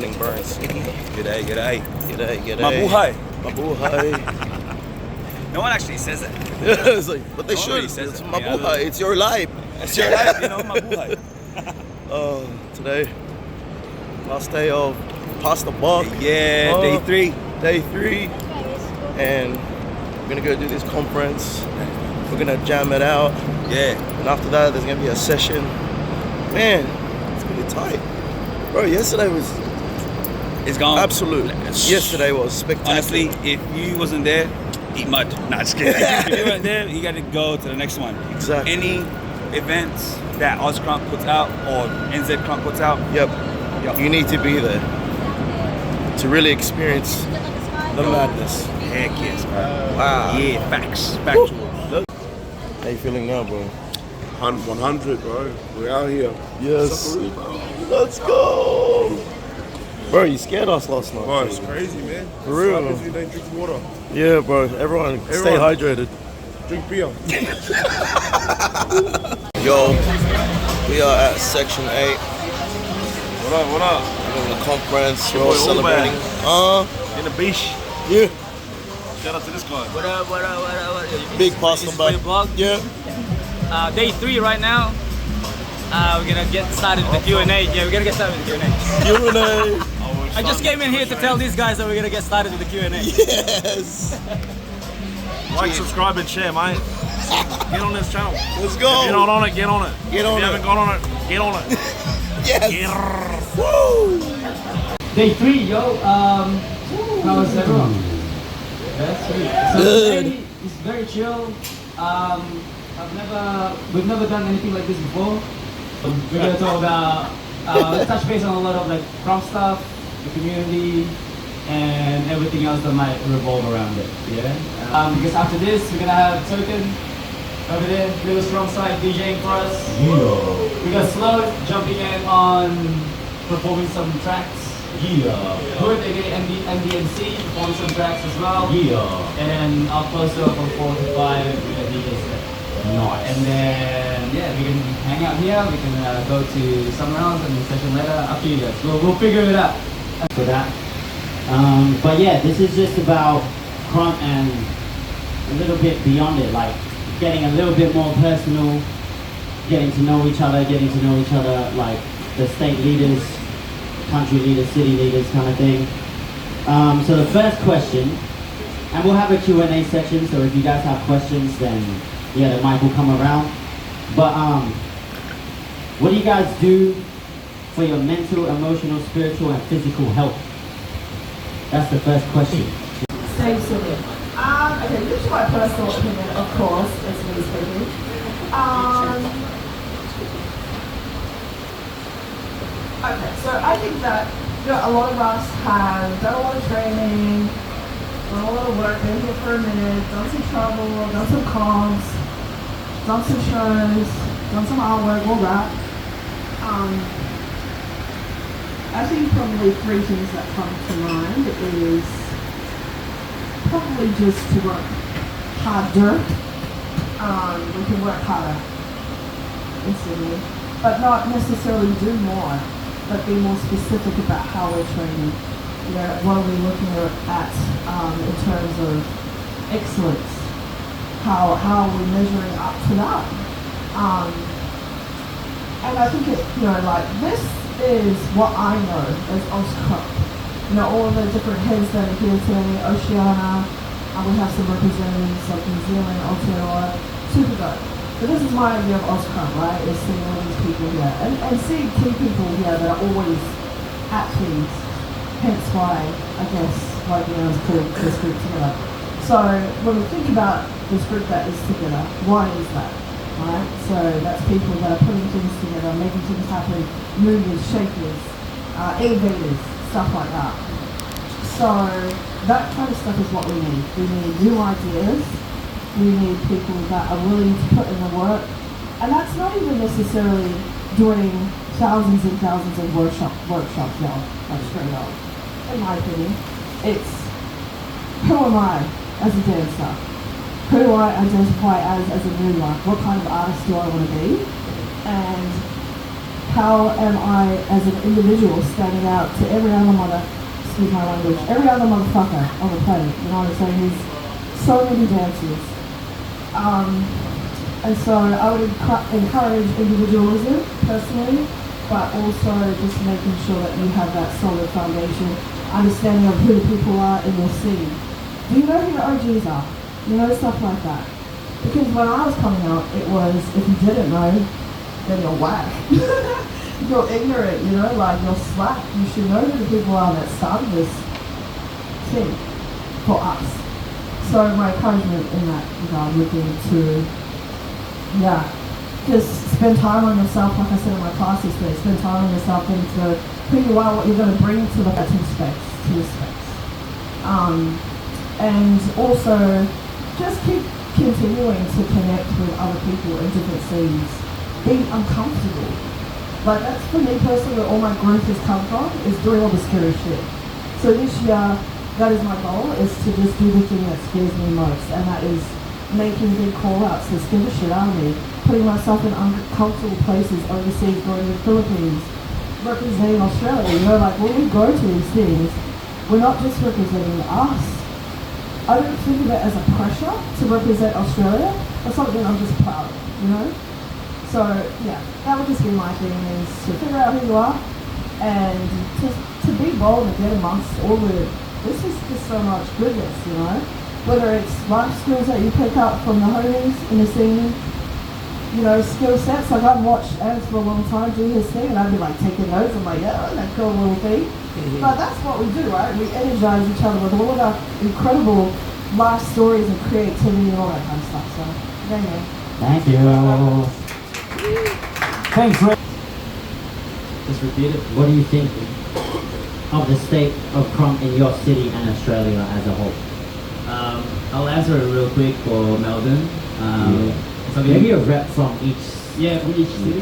morning, Burns. G'day, g'day. G'day, g'day. Mabuhay. Mabuhay. No one actually says that. It's like, but they No one should. really says It's it. mabuhay. It's your life. It's your life, you know, mabuhay. Today, last day of Past the Buck. Yeah, day 3. Day 3. And we're gonna go do this conference. We're gonna jam it out. Yeah. And after that, there's gonna be a session. Man, it's gonna be tight. Bro, yesterday was It's gone. absolute. Yesterday was spectacular. Honestly, if you wasn't there, eat mud. Nah, just kidding. If you weren't there, you got to go to the next one. Exactly. Any events that OZKrump puts out or ANTAGONIZE puts out, Yep. You need to be there to really experience the madness. heck yes, bro. Wow. Yeah, facts. Factual. How you feeling now, bro? 100, bro. We're out here. Yes. Let's go. Bro, you scared us last night. Bro, it's crazy, man. For real. What happens if you don't drink water? Yeah, bro. Everyone, stay hydrated. Drink beer. Yo, we are at Section 8. What up, what up? We're in the conference. We're boy, all Old celebrating. In the beach. Yeah. Shout out to this guy. What up, what up, what up, what up? Big pastor This is for your back. vlog. Yeah. Day 3 right now. We're gonna get started with the Q&A. Yeah, we're gonna get started with the Q&A. Q&A. I just came in here to tell these guys that we're gonna get started with the Q&A. Yes. Like, subscribe, and share, mate. Get on this channel. Let's go. If you're not on it, get on it. Get on if you it. haven't got on it, get on it. Yes. Woo. Day 3, yo. How was everyone? That's sweet. So Good. today is very chill. We've never done anything like this before. We're gonna talk about, let's touch base on a lot of like Krump stuff, the community, and everything else that might revolve around it. Yeah. Because after this, we're gonna have Token over there, little strong side DJing for us. Yeah. We got Slow jumping in on performing some tracks. Yeah. Hood, aka MDNC, performing some tracks as well. Yeah. And I'll close up from 4 to 5 with a DJ set. Nice. And then, yeah, we can hang out here, we can go to somewhere else and session later, up to you guys. We'll figure it out. For that. But yeah, this is just about Krump and a little bit beyond it, like getting a little bit more personal, getting to know each other, like the state leaders, country leaders, city leaders kind of thing. So the first question, and we'll have a Q&A section, so if you guys have questions, then yeah, the mic will come around. But what do you guys do for your mental, emotional, spiritual, and physical health? That's the first question. Stay silly. Okay, this is my personal opinion, of course, it's me speaking. Okay, so I think that a lot of us have done a lot of training, done a lot of work, been here for a minute, done some travel, done some comps, done some shows, done some artwork, all that. I think probably 3 things that come to mind is probably just to work harder. We can work harder instantly, but not necessarily do more, but be more specific about how we're training. You know, what are we looking at in terms of excellence? How are we measuring up to that? And I think like this is what I know as OZKrump. All of the different heads that are here today, Oceania, we have some representatives of New Zealand, Aotearoa, super dope. But this is my idea of OZKrump, right? Is seeing all these people here and seeing key people here that are always at things. Hence why I guess like putting this group together. So when we think about this group that is together, why is that? Right? So that's people that are putting things together, making things happen, movers, shakers, innovators, stuff like that. So that kind of stuff is what we need. We need new ideas. We need people that are willing to put in the work. And that's not even necessarily doing thousands and thousands of workshops, y'all, like straight up. In my opinion, it's who am I as a dancer? Who do I identify as a moonlight? What kind of artist do I want to be? And how am I as an individual standing out to every other excuse my language, every other motherfucker on the planet, you know what I'm saying? There's so many dancers. And so I would encourage individualism personally, but also just making sure that you have that solid foundation, understanding of who the people are in your scene. Do you know who the OGs are? You know, stuff like that. Because when I was coming up, it was, if you didn't know, then you're whack. You're ignorant, you know, like you're slack. You should know who the people are that started this thing for us. So my encouragement in that regard would be to, just spend time on yourself, like I said in my classes today, spend time on yourself and to who you are, what you're going to bring to the space, to the space. And also, just keep continuing to connect with other people in different scenes. Be uncomfortable. Like that's for me personally where all my growth has come from, is doing all the scary shit. So this year, that is my goal, is to just do the thing that scares me most, and that is making big call-outs that scare the shit out of me, putting myself in uncomfortable places overseas, going to the Philippines, representing Australia. You know, like when we go to these things, we're not just representing us. I don't think of it as a pressure to represent Australia. That's something I'm just proud of, you know? So, yeah, that would just be my thing, is to figure out who you are and to be bold and get amongst all the, this is just so much goodness, you know? Whether it's life skills that you pick up from the homies in the scene, you know, skill sets. Like I've watched AUNZ for a long time do his thing and I'd be like taking notes. I'm like, yeah, that cool little thing. Mm-hmm. But that's what we do, right? We energize each other with all of our incredible life stories and creativity and all that kind of stuff. So, there you go. Thank you. Thanks, Rick. Just repeat it. What do you think of the state of Krump in your city and Australia as a whole? I'll answer it real quick for Melbourne. So Maybe a rep from each. from each city,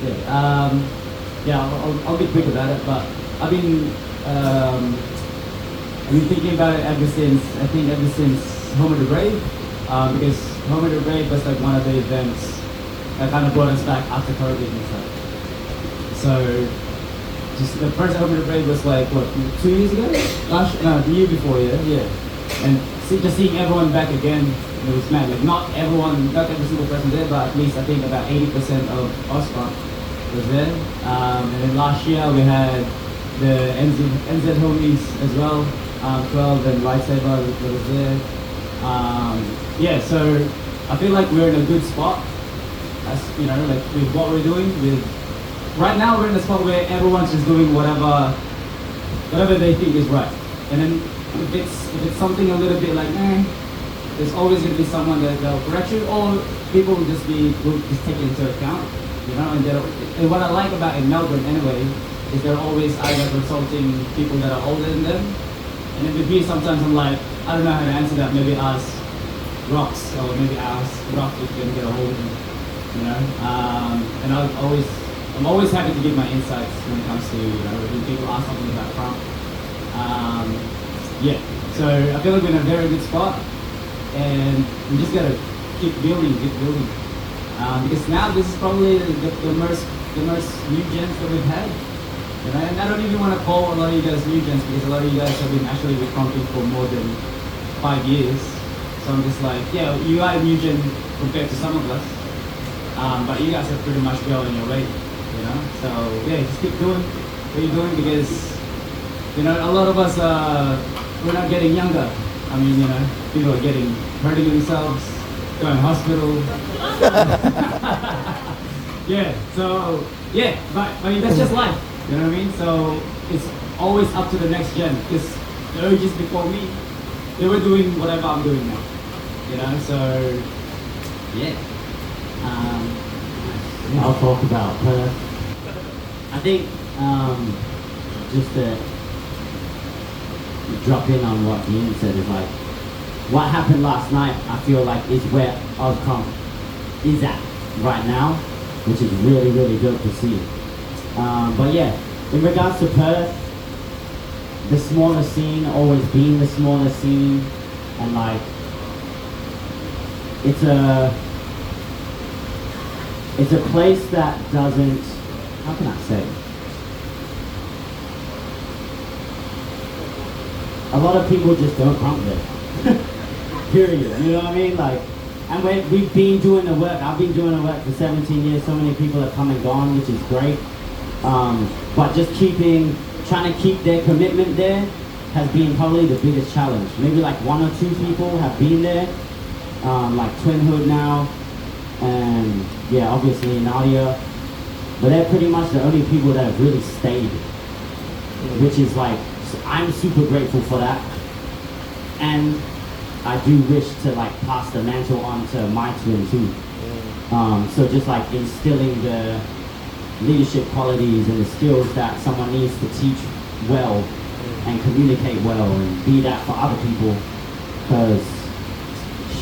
too. I'll be quick about it, but I've been thinking about it ever since Home of the Brave, because Home of the Brave was like one of the events that kind of brought us back after COVID and stuff. So, just the first Home of the Brave was like, what, 2 years ago? The year before, yeah. And just seeing everyone back again, it was mad. Like not every single person there, but at least I think about 80% of OZKrump was there. And then last year we had the NZ homies as well, 12 and Lightsaber was there. So I feel like we're in a good spot, as you know, like with what we're doing. Right now we're in a spot where everyone's just doing whatever they think is right. And then if it's something a little bit like, there's always going to be someone that'll correct you, or people will just take it into account, you know. And what I like about in Melbourne anyway is they're always either consulting people that are older than them, and then with me sometimes I'm like, I don't know how to answer that. Maybe ask Rocks, or maybe ask Rock if you can get a hold of him, you know. And I'm always happy to give my insights when it comes to, you know, when people ask something about Krump. So I feel like we're in a very good spot, and we just gotta keep building. Because now this is probably the most new gens that we've had. You know? And I don't even want to call a lot of you guys new gens, because a lot of you guys have been actually with Krumping for more than 5 years. So I'm just like, yeah, you are a new gen compared to some of us, but you guys are pretty much well on your way. You know, so yeah, just keep doing what you're doing, because you know a lot of us we're not getting younger. I mean, you know, people are hurting themselves, going to hospital. But I mean that's just life. You know what I mean? So it's always up to the next gen, because the OGs before me, they were doing whatever I'm doing now. You know, so yeah. I'll talk about Perth. I think just to drop in on what Gian said is like, what happened last night I feel like is where OZKrump is at right now, which is really, really good to see. But yeah, in regards to Perth, the smaller scene, always been the smaller scene, and like, it's a place that doesn't how can I say? A lot of people just don't crump there. Period. You know what I mean? Like, and we've been doing the work. I've been doing the work for 17 years. So many people have come and gone, which is great. But just trying to keep their commitment there has been probably the biggest challenge. Maybe like 1 or 2 people have been there, like Twin Hood now, and yeah, obviously Nadia. But they're pretty much the only people that have really stayed, which is like, I'm super grateful for that. And I do wish to like pass the mantle on to my twin too. So just like instilling the leadership qualities and the skills that someone needs to teach well and communicate well and be that for other people. Cause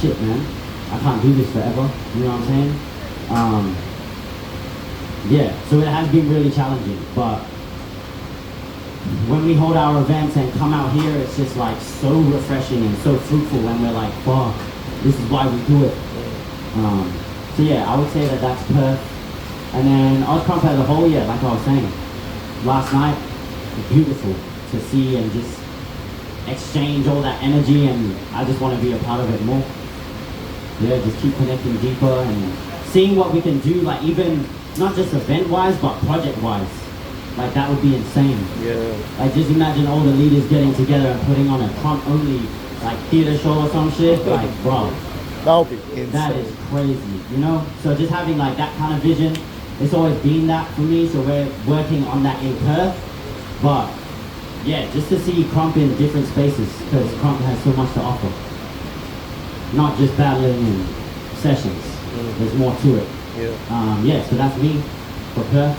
shit, man, I can't do this forever. You know what I'm saying? Yeah, so it has been really challenging, but when we hold our events and come out here, it's just like so refreshing and so fruitful, and we're like, fuck, this is why we do it. So yeah, I would say that that's Perth. And then OZKrump as a whole, yeah, like I was saying, last night, beautiful to see and just exchange all that energy, and I just want to be a part of it more. Yeah, just keep connecting deeper and seeing what we can do, like even not just event-wise, but project-wise. Like that would be insane. Yeah. Like just imagine all the leaders getting together and putting on a Krump only like theater show or some shit. Like, bro, That would be insane. that is crazy, you know? So just having like that kind of vision, it's always been that for me. So we're working on that in Perth. But yeah, just to see Krump in different spaces, because Krump has so much to offer. Not just battling and sessions. There's more to it. Yeah. Yeah, so that's me for Perth.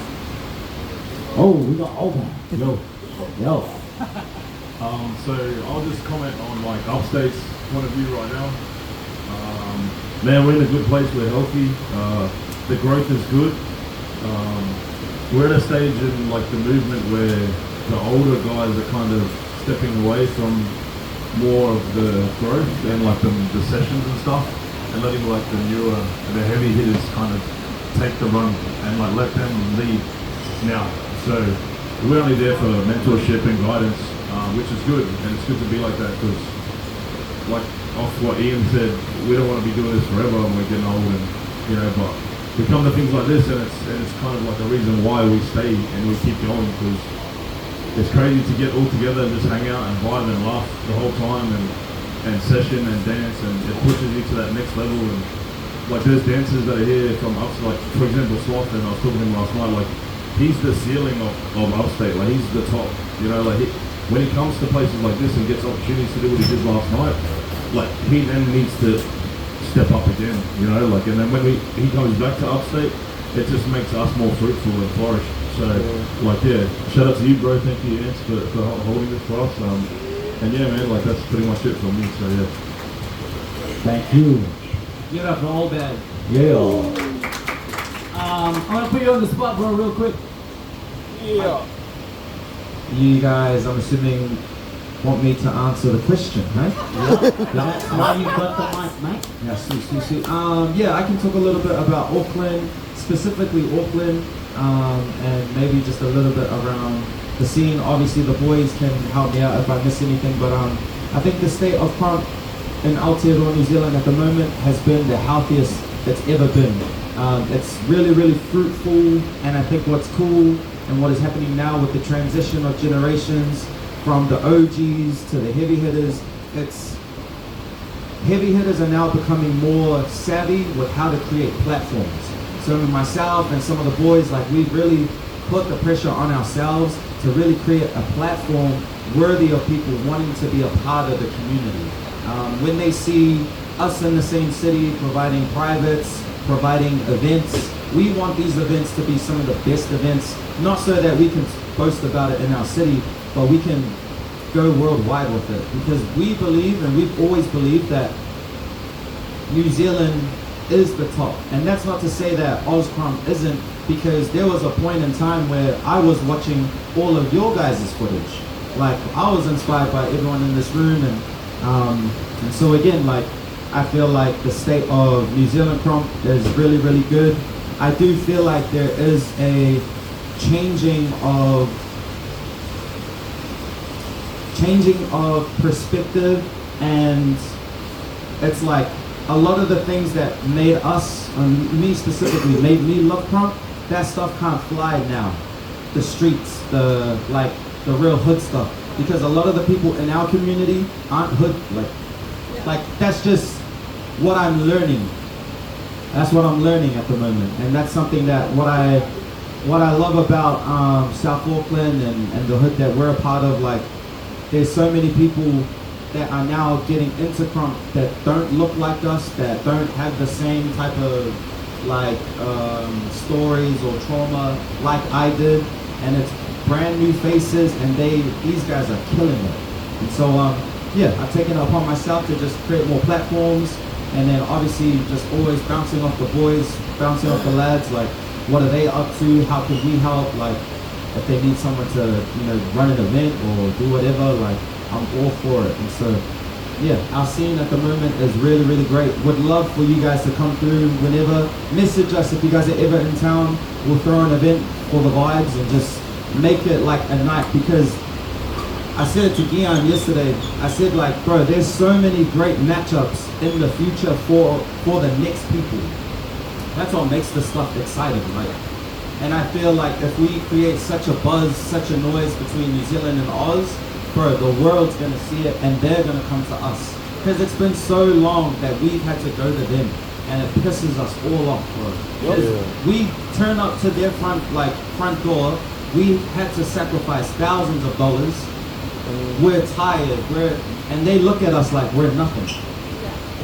Oh, we got over. Yo. So I'll just comment on like Upstate's point of view right now. Man, we're in a good place. We're healthy. The growth is good. We're at a stage in like the movement where the older guys are kind of stepping away from more of the growth and like the sessions and stuff, and letting like the newer, the heavy hitters kind of take the run and like let them lead now. So we're only there for mentorship and guidance, which is good, and it's good to be like that, because like off what Ian said, we don't want to be doing this forever and we're getting old, and you know, but we come to things like this, and it's kind of like a reason why we stay and we keep going, because it's crazy to get all together and just hang out and vibe and laugh the whole time, and session and dance, and it pushes you to that next level. And like there's dancers that are here from up, like for example Sloth, and I was talking to him last night, like he's the ceiling of Upstate, like he's the top, you know, like when he comes to places like this and gets opportunities to do what he did last night, like he then needs to step up again, you know, like, and then when he comes back to Upstate, it just makes us more fruitful and flourish. So like, yeah, shout out to you, bro, thank you, Ants, for holding this for us, and yeah, man, like that's pretty much it for me, so yeah. Thank you. Give it up for all bad. Yeah. I'm gonna put you on the spot, bro, real quick. Yeah. You guys, I'm assuming, want me to answer the question, right? That's why you got the mic, mate. Yeah, see. Yeah, I can talk a little bit about Auckland, specifically Auckland, and maybe just a little bit around the scene. Obviously, the boys can help me out if I miss anything, but I think the state of Krump in Aotearoa, New Zealand at the moment has been the healthiest it's ever been. It's really, really fruitful, and I think what's cool and what is happening now with the transition of generations from the OGs to the heavy hitters, it's heavy hitters are now becoming more savvy with how to create platforms. So myself and some of the boys, like we've really put the pressure on ourselves to really create a platform worthy of people wanting to be a part of the community. When they see us in the same city providing privates, providing events, we want these events to be some of the best events, not so that we can boast about it in our city, but we can go worldwide with it, because we believe, and we've always believed, that New Zealand is the top. And that's not to say that OZKrump isn't, because there was a point in time where I was watching all of your guys' footage. Like, I was inspired by everyone in this room, and so again, like, I feel like the state of New Zealand Krump is really, really good. I do feel like there is a changing of perspective, and it's like a lot of the things that made us, me specifically, made me love Krump, that stuff can't fly now. The streets, the real hood stuff, because a lot of the people in our community aren't hood. Like that's just what I'm learning. That's what I'm learning at the moment, and that's something that what I love about South Auckland and the hood that we're a part of. Like, there's so many people that are now getting into Krump that don't look like us, that don't have the same type of stories or trauma like I did, and it's brand new faces, and these guys are killing it. And so yeah, I've taken it upon myself to just create more platforms, and then obviously just always bouncing off the boys, bouncing off the lads, like what are they up to, how can we help, like if they need someone to, you know, run an event or do whatever, like I'm all for it. And so yeah, our scene at the moment is really, really great. Would love for you guys to come through whenever. Message us if you guys are ever in town. We'll throw an event for the vibes and just make it like a night, because I said it to Gian yesterday, I said like, bro, there's so many great matchups in the future for the next people. That's what makes this stuff exciting, right? And I feel like if we create such a buzz, such a noise between New Zealand and Oz, bro, the world's gonna see it and they're gonna come to us. Because it's been so long that we've had to go to them, and it pisses us all off, bro. Yeah. We turn up to their front door, we had to sacrifice thousands of dollars. We're tired, and they look at us like we're nothing.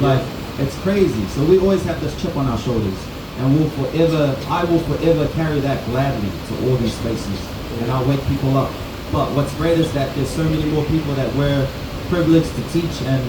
Like, it's crazy. So we always have this chip on our shoulders, and I will forever carry that gladly to all these spaces, and I'll wake people up. But what's great is that there's so many more people that we're privileged to teach, and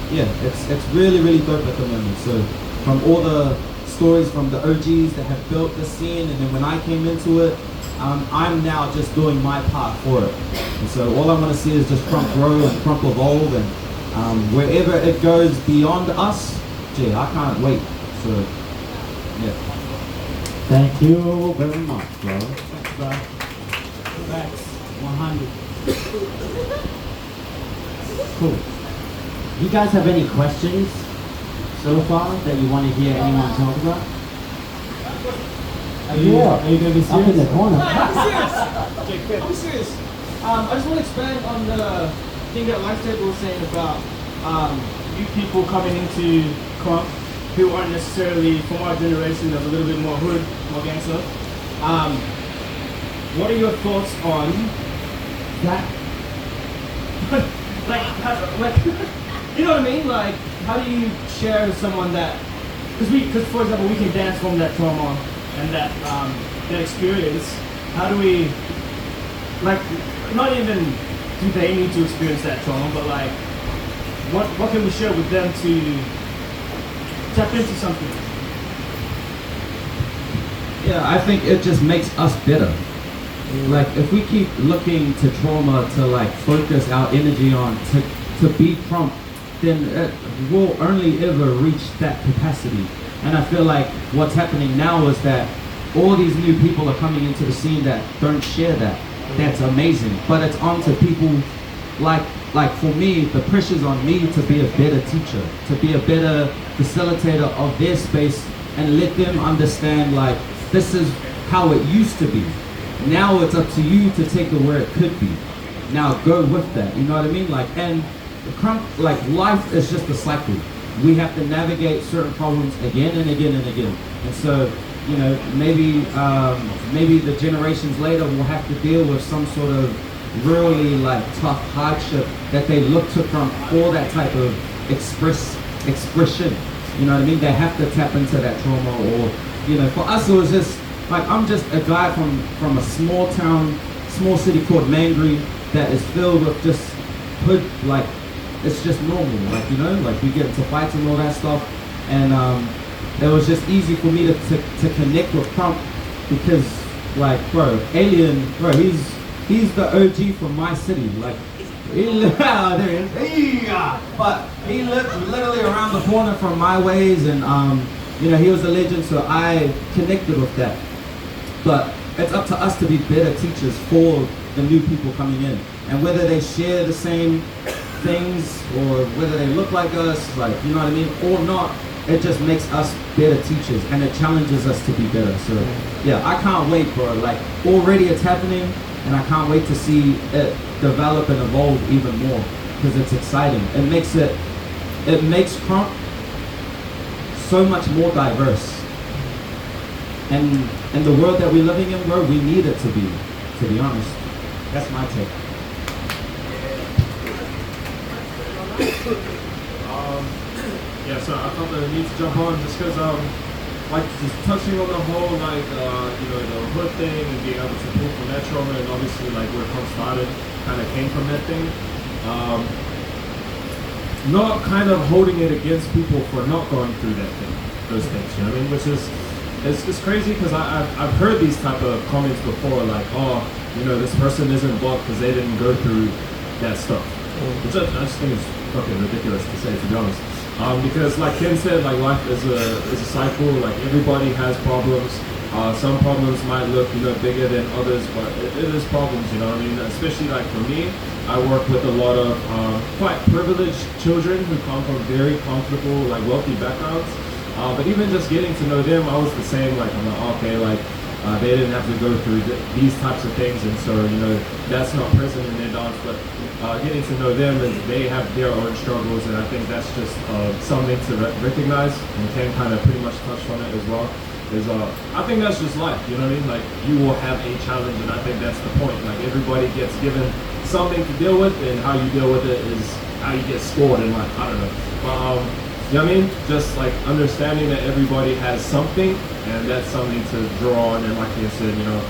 yeah, it's really, really dope at the moment. So from all the stories from the OGs that have built the scene, and then when I came into it, I'm now just doing my part for it. And so all I want to see is just Krump grow and Krump evolve, and wherever it goes beyond us, gee, I can't wait. So yeah. Thank you very much, bro. Thanks, bro. Thanks. 100. Cool. You guys have any questions so far that you want to hear anyone talk about? Are you gonna be serious? Up in the corner. I'm serious. Okay, I'm serious. I just want to expand on the thing that Lifestyle was saying about you people coming into Krump who aren't necessarily from our generation, that's a little bit more hood, more gangster. What are your thoughts on that? like, you know what I mean? Like, how do you share with someone that? Because for example, we can dance from that trauma and that experience. How do we, like, not even do they need to experience that trauma, but like, what can we share with them to tap into something? Yeah, I think it just makes us better. Like, if we keep looking to trauma to like focus our energy on to be Krump, then we'll only ever reach that capacity. And I feel like what's happening now is that all these new people are coming into the scene that don't share that. That's amazing. But it's on to people like for me, the pressure's on me to be a better teacher, to be a better facilitator of their space, and let them understand like this is how it used to be. Now it's up to you to take it where it could be. Now go with that, you know what I mean? Like, and Krump, like, life is just a cycle. We have to navigate certain problems again and again and again. And so, you know, maybe the generations later will have to deal with some sort of really like tough hardship that they look to Krump for that type of expression. You know what I mean? They have to tap into that trauma, or, you know, for us it was just like, I'm just a guy from a small town, small city called Mangry that is filled with just hood, like, it's just normal, like, you know, like we get into fights and all that stuff, and it was just easy for me to connect with Krump because, like, bro, Alien, bro, he's the OG from my city, like, there he is, but he lived literally around the corner from my ways, and you know, he was a legend, so I connected with that. But it's up to us to be better teachers for the new people coming in. And whether they share the same things or whether they look like us, like, you know what I mean, or not, it just makes us better teachers and it challenges us to be better. So yeah, I can't wait, bro. Like, already it's happening and I can't wait to see it develop and evolve even more because it's exciting. It makes Krump so much more diverse. And in the world that we're living in, bro, we need it to be honest. That's my take. Yeah, so I felt the need to jump on just because, like, just touching on the whole, like, you know, the hood thing and being able to pull from that trauma, and obviously, like, where Krump started kind of came from that thing. Not kind of holding it against people for not going through those things, you know what I mean? Which is, it's crazy because I've heard these type of comments before, like, oh, you know, this person isn't blocked because they didn't go through that stuff. Which I just think is fucking ridiculous to say, to be honest. Because like Ken said, like life is a cycle. Like everybody has problems. Some problems might look, you know, bigger than others, but it is problems, you know what I mean? Especially like for me, I work with a lot of quite privileged children who come from very comfortable, like wealthy backgrounds. But even just getting to know them, I was the same. Like I'm like, okay, like they didn't have to go through these types of things, and so you know that's not present in their dance. But getting to know them, is they have their own struggles, and I think that's just something to recognize. And Ken kind of pretty much touched on it as well. I think that's just life, you know what I mean? Like you will have a challenge, and I think that's the point. Like everybody gets given something to deal with, and how you deal with it is how you get scored in life. I don't know, but you know what I mean? Just like understanding that everybody has something, and that's something to draw on. And like you said, you know,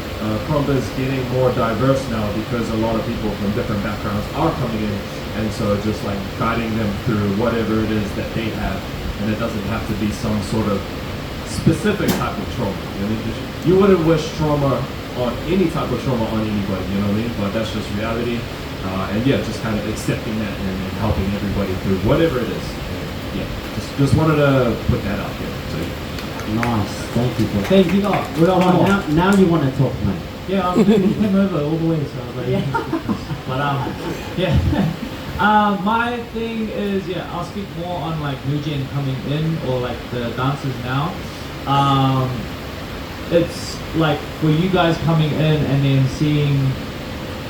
Krump is getting more diverse now because a lot of people from different backgrounds are coming in, and so just like guiding them through whatever it is that they have, and it doesn't have to be some sort of specific type of trauma. You know, you wouldn't wish trauma on any type of trauma on anybody, you know what I mean? But that's just reality. And yeah, just kind of accepting that and helping everybody through whatever it is. And yeah, just wanted to put that out there. So, yeah. Nice, thank you. Bro. Thank you. We got one more. Now you want to talk, mate. Yeah, he came over all the way, so I was like, but yeah. My thing is, I'll speak more on like new gen coming in or like the dancers now. It's like for you guys coming in and then seeing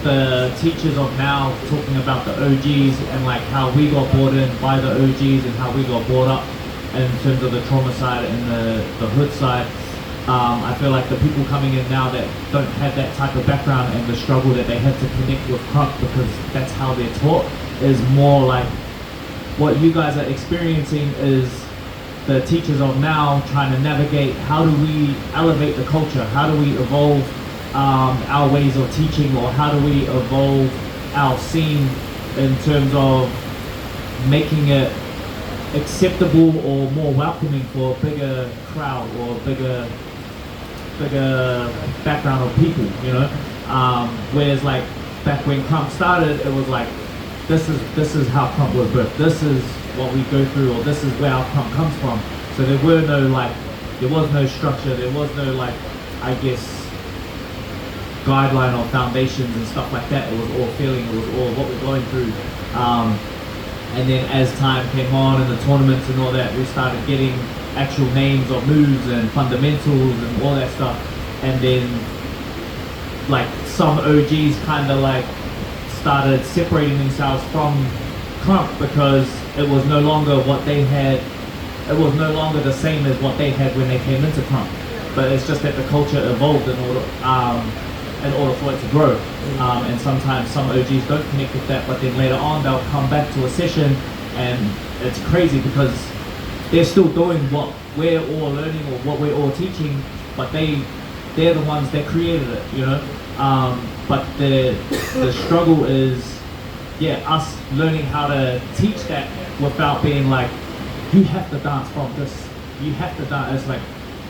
the teachers of now talking about the OGs and like how we got brought in by the OGs and how we got brought up in terms of the trauma side and the hood side. I feel like the people coming in now that don't have that type of background and the struggle that they had to connect with Krump because that's how they're taught is more like what you guys are experiencing is the teachers of now trying to navigate how do we elevate the culture, how do we evolve our ways of teaching, or how do we evolve our scene in terms of making it acceptable or more welcoming for a bigger crowd or bigger background of people, you know. Whereas like back when Krump started, it was like this is how Krump was birthed, this is what we go through, or this is where our Krump comes from. So there was no structure, there was no like, I guess, guideline or foundations and stuff like that. It was all feeling, it was all what we're going through. And then as time came on and the tournaments and all that, we started getting actual names of moves and fundamentals and all that stuff. And then like some OGs kind of like started separating themselves from Krump because it was no longer what they had, it was no longer the same as what they had when they came into Krump. But it's just that the culture evolved in order for it to grow. And sometimes some OGs don't connect with that, but then later on they'll come back to a session and it's crazy because they're still doing what we're all learning or what we're all teaching, but they're the ones that created it, you know. But the struggle is, us learning how to teach that without being like, you have to dance from this, you have to dance. It's like,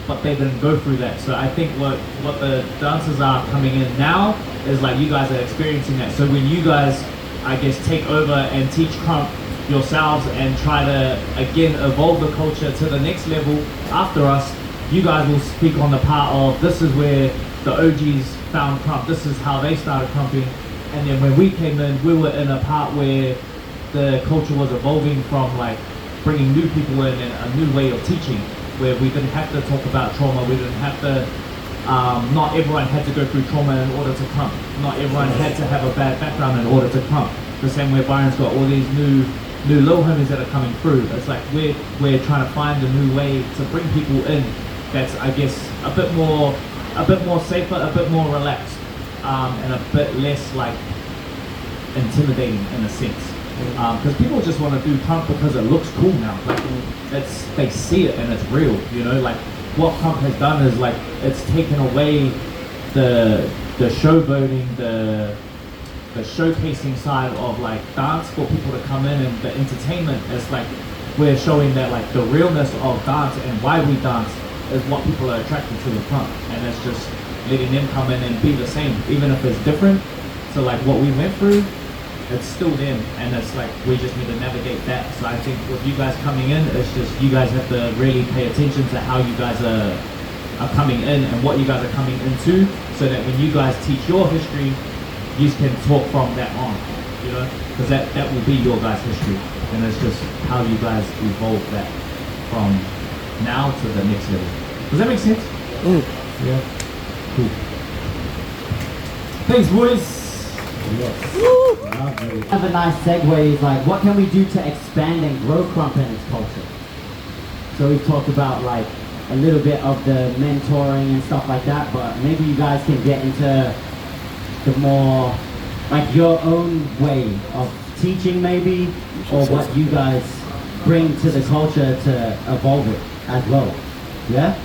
but they didn't go through that. So I think what the dancers are coming in now is like you guys are experiencing that. So when you guys, I guess, take over and teach Krump yourselves and try to again evolve the culture to the next level after us, you guys will speak on the part of this is where the OGs found Krump. This is how they started Krumping. And then when we came in, we were in a part where the culture was evolving from like bringing new people in and a new way of teaching, where we didn't have to talk about trauma. We didn't have to. Not everyone had to go through trauma in order to Krump. Not everyone had to have a bad background in order to Krump. The same way Byron's got all these new little homies that are coming through. It's like we're trying to find a new way to bring people in that's, I guess, a bit more safer, a bit more relaxed, and a bit less like intimidating in a sense. Because people just want to do Krump because it looks cool now. Like they see it and it's real, you know. Like what Krump has done is like it's taken away the showboating, the showcasing side of like dance for people to come in, and the entertainment is like we're showing that like the realness of dance and why we dance is what people are attracted to the Krump, and it's just letting them come in and be the same, even if it's different. So like what we went through, it's still them, and it's like we just need to navigate that. So I think with you guys coming in, it's just you guys have to really pay attention to how you guys are coming in and what you guys are coming into, so that when you guys teach your history, you can talk from that on, you know, because that will be your guys' history, and it's just how you guys evolve that from now to the next level. Does that make sense? Yeah. Cool. Thanks, boys. Yes. Have a nice segue is like, what can we do to expand and grow Krump and its culture? So we've talked about like a little bit of the mentoring and stuff like that, but maybe you guys can get into the more like your own way of teaching maybe, or what you guys bring to the culture to evolve it as well. Yeah?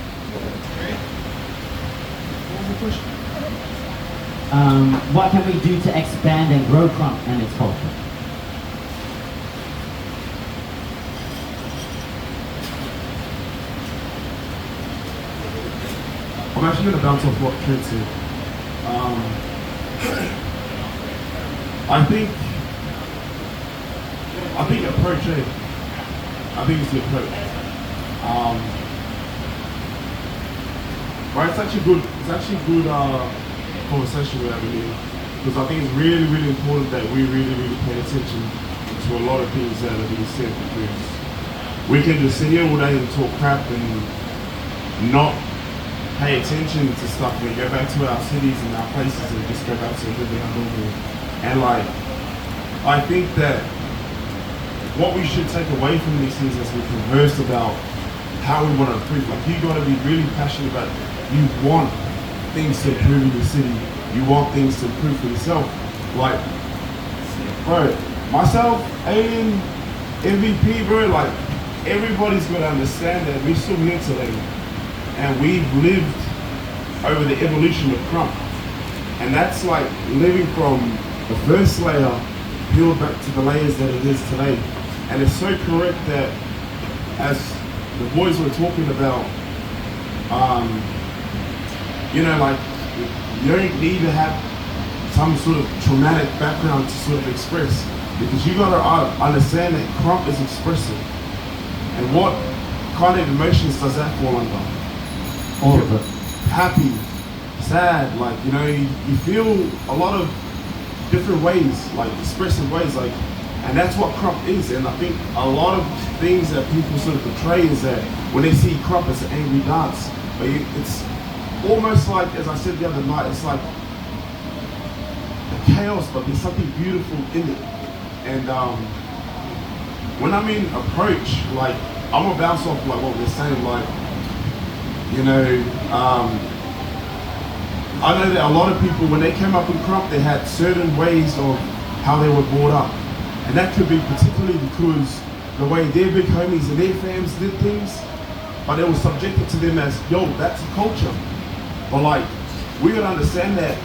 What can we do to expand and grow Krump and its culture? I'm actually going to bounce off what Trent said. I think approach A. I think it's the approach. Right, it's actually good conversation we're having here, because I think it's really, really important that we really, really pay attention to a lot of things that are being said, because we can just sit here all day and talk crap and not pay attention to stuff. We go back to our cities and our places and just go back to living our normal. And like, I think that what we should take away from these things as we converse about how we want to improve, like you got to be really passionate about, you want things to improve in the city, you want things to improve for yourself. Like, bro, myself, Alien, MVP, bro, like everybody's got to understand that we're still here today. And we've lived over the evolution of Krump. And that's like living from the first layer peeled back to the layers that it is today. And it's so correct that, as the boys were talking about, you know, like you don't need to have some sort of traumatic background to sort of express, because you gotta understand that Krump is expressive. And what kind of emotions does that fall under? All of it. Happy, sad, like, you know, you feel a lot of different ways, like expressive ways, like, and that's what Krump is. And I think a lot of things that people sort of portray is that when they see Krump, it's an angry dance, but it's almost like, as I said the other night, it's like a chaos, but there's something beautiful in it. And when I mean approach, like, I'm gonna bounce off like what we're saying, like, you know, I know that a lot of people, when they came up in Krump, they had certain ways of how they were brought up. And that could be particularly because the way their big homies and their fams did things, but it was subjected to them as, yo, that's a culture. But like, we gotta understand that.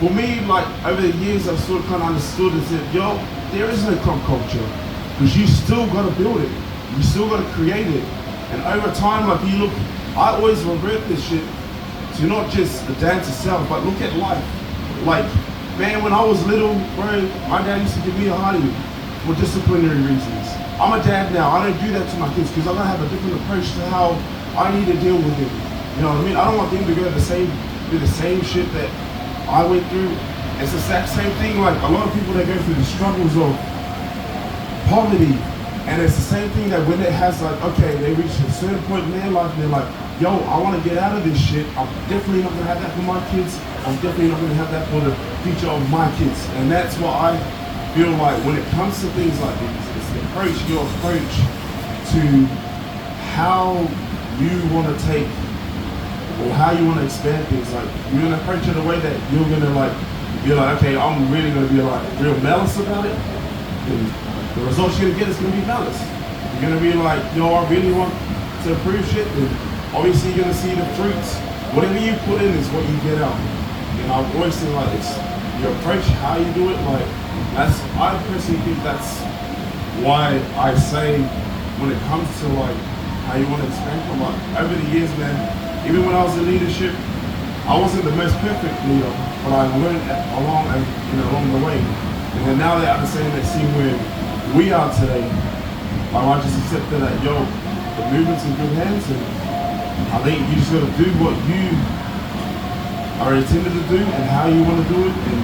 For me, like, over the years, I've sort of kind of understood and said, yo, there is no Krump culture, because you still gotta build it. You still gotta create it. And over time, like, you look, I always revert this shit to not just the dance itself, but look at life. Like, man, when I was little, bro, my dad used to give me a hottie for disciplinary reasons. I'm a dad now, I don't do that to my kids, because I'm gonna have a different approach to how I need to deal with it. You know what I mean? I don't want them to go the same through the same shit that I went through. It's the exact same thing. Like a lot of people that go through the struggles of poverty, and it's the same thing that when it has like, okay, they reach a certain point in their life and they're like, yo, I want to get out of this shit. I'm definitely not gonna have that for my kids. I'm definitely not gonna have that for the future of my kids. And that's what I feel like when it comes to things like this. It's the approach, your approach to how you want to take or how you want to expand things. Like you're gonna approach it in a way that you're gonna like be like, okay, I'm really gonna be like real malice about it. And the results you're gonna get is gonna be malice. You're gonna be like, yo, I really want to improve shit. And obviously you're gonna see the fruits. Whatever you put in is what you get out. And I always think like it's your approach, how you do it. Like I personally think that's why I say when it comes to like how you want to expand from like over the years, man. Even when I was in leadership, I wasn't the most perfect leader, but I learned along the way. And then now that I'm saying that, see where we are today, I just accepted that, yo, the movement's in good hands, and I think you just gotta do what you are intended to do and how you want to do it, and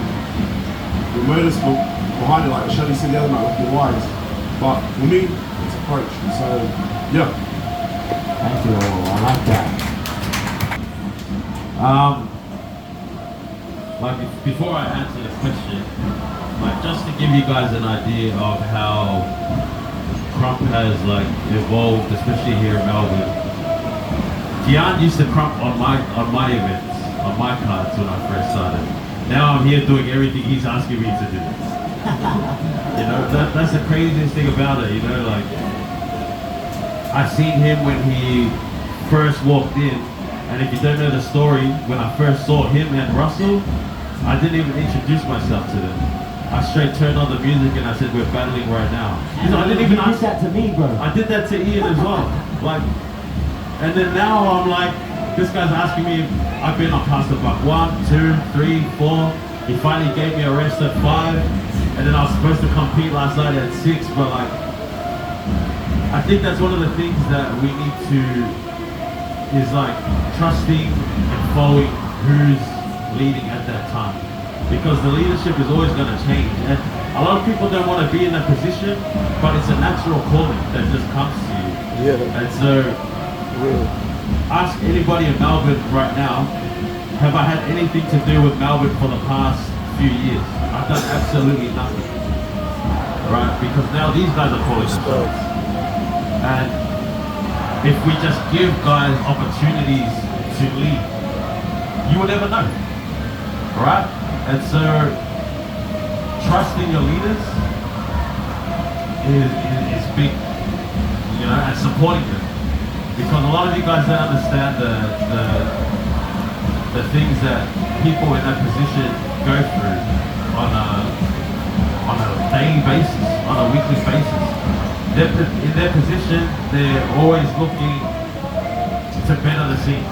the motives behind it, like Shadi said the other night, like your whys. But for me, it's approach. So, yeah. Thank you. I like that. Like before I answer the question, like just to give you guys an idea of how Krump has like evolved, especially here in Melbourne. Gian used to Krump on my events, on my cards when I first started. Now I'm here doing everything he's asking me to do. You know, that's the craziest thing about it, you know, like I seen him when he first walked in, and if you don't know the story, when I first saw him and Russell, I didn't even introduce myself to them. I straight turned on the music and I said, we're battling right now. And I didn't even you did that to me, bro. I did that to Ian as well. Like, and then now I'm like, this guy's asking me, I've been on past about 1, 2, 3, 4. He finally gave me a rest at 5, and then I was supposed to compete last night at 6, but like, I think that's one of the things that we need to, is like trusting and following who's leading at that time. Because the leadership is always going to change. And a lot of people don't want to be in that position, but it's a natural calling that just comes to you. Yeah. And so, ask anybody in Melbourne right now, have I had anything to do with Melbourne for the past few years? I've done absolutely nothing. Right? Because now these guys are calling themselves. And if we just give guys opportunities to lead, you will never know. Right? And so, trusting your leaders is big, you know, and supporting them. Because a lot of you guys don't understand the things that people in that position go through on a daily basis, on a weekly basis. In their position, they're always looking to better the scene,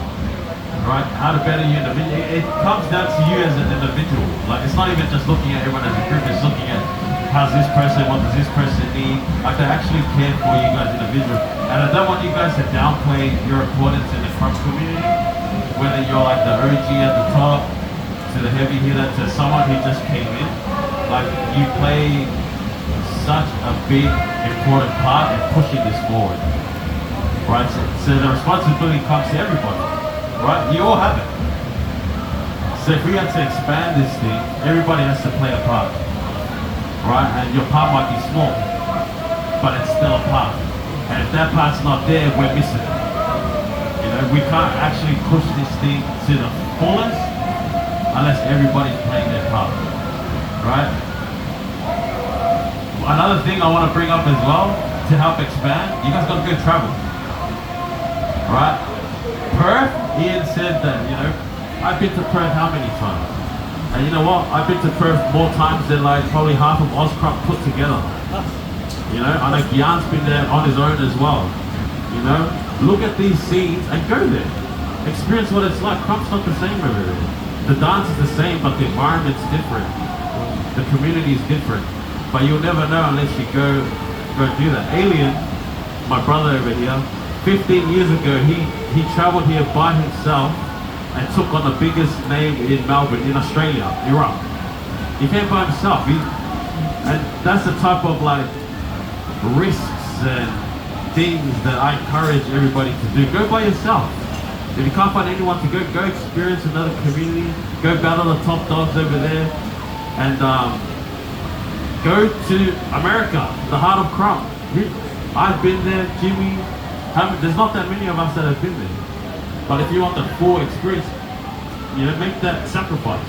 right? How to better you individually. It comes down to you as an individual. Like, it's not even just looking at everyone as a group, it's looking at how's this person, what does this person need? Like, they actually care for you guys individually. And I don't want you guys to downplay your importance in the Krump community, whether you're like the OG at the top, to the heavy hitter, to someone who just came in. Like, you play such a big, important part in pushing this forward, right? So the responsibility comes to everybody, right? You all have it. So if we have to expand this thing, everybody has to play a part, right? And your part might be small, but it's still a part. And if that part's not there, we're missing it. You know, we can't actually push this thing to the fullest unless everybody's playing their part, right? Another thing I want to bring up as well, to help expand, you guys got to go travel, right? Perth, Ian said that, you know, I've been to Perth how many times? And you know what? I've been to Perth more times than like probably half of OZKrump put together. You know, I know Gian's been there on his own as well. You know, look at these scenes and go there. Experience what it's like. Crump's not the same over there. The dance is the same, but the environment's different. The community is different. But you'll never know unless you go do that. Alien, my brother over here, 15 years ago, he traveled here by himself and took on the biggest name in Melbourne, in Australia, Iraq. He came by himself. And that's the type of like risks and things that I encourage everybody to do. Go by yourself. If you can't find anyone to go experience another community. Go battle the top dogs over there, and go to America, the heart of Krump. I've been there, Jimmy. There's not that many of us that have been there. But if you want the full experience, you know, make that sacrifice.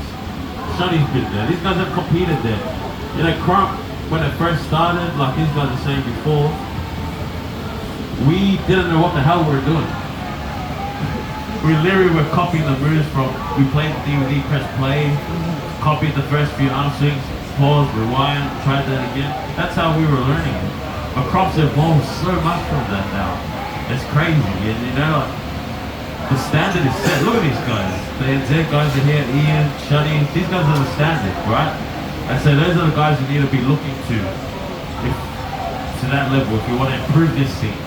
Shuddy's been there. These guys have competed there. You know, Krump, when it first started, like these guys were saying before, we didn't know what the hell we were doing. We literally were copying the moves from, we played the DVD, press play, copied the first few arm swings, pause, rewind, tried that again. That's how we were learning it. But Krump's evolved so much from that now. It's crazy, and you know, the standard is set. Look at these guys. The ANZ guys are here, Ian, Shuddy, these guys are the standard, right? And so those are the guys you need to be looking to that level if you want to improve this scene.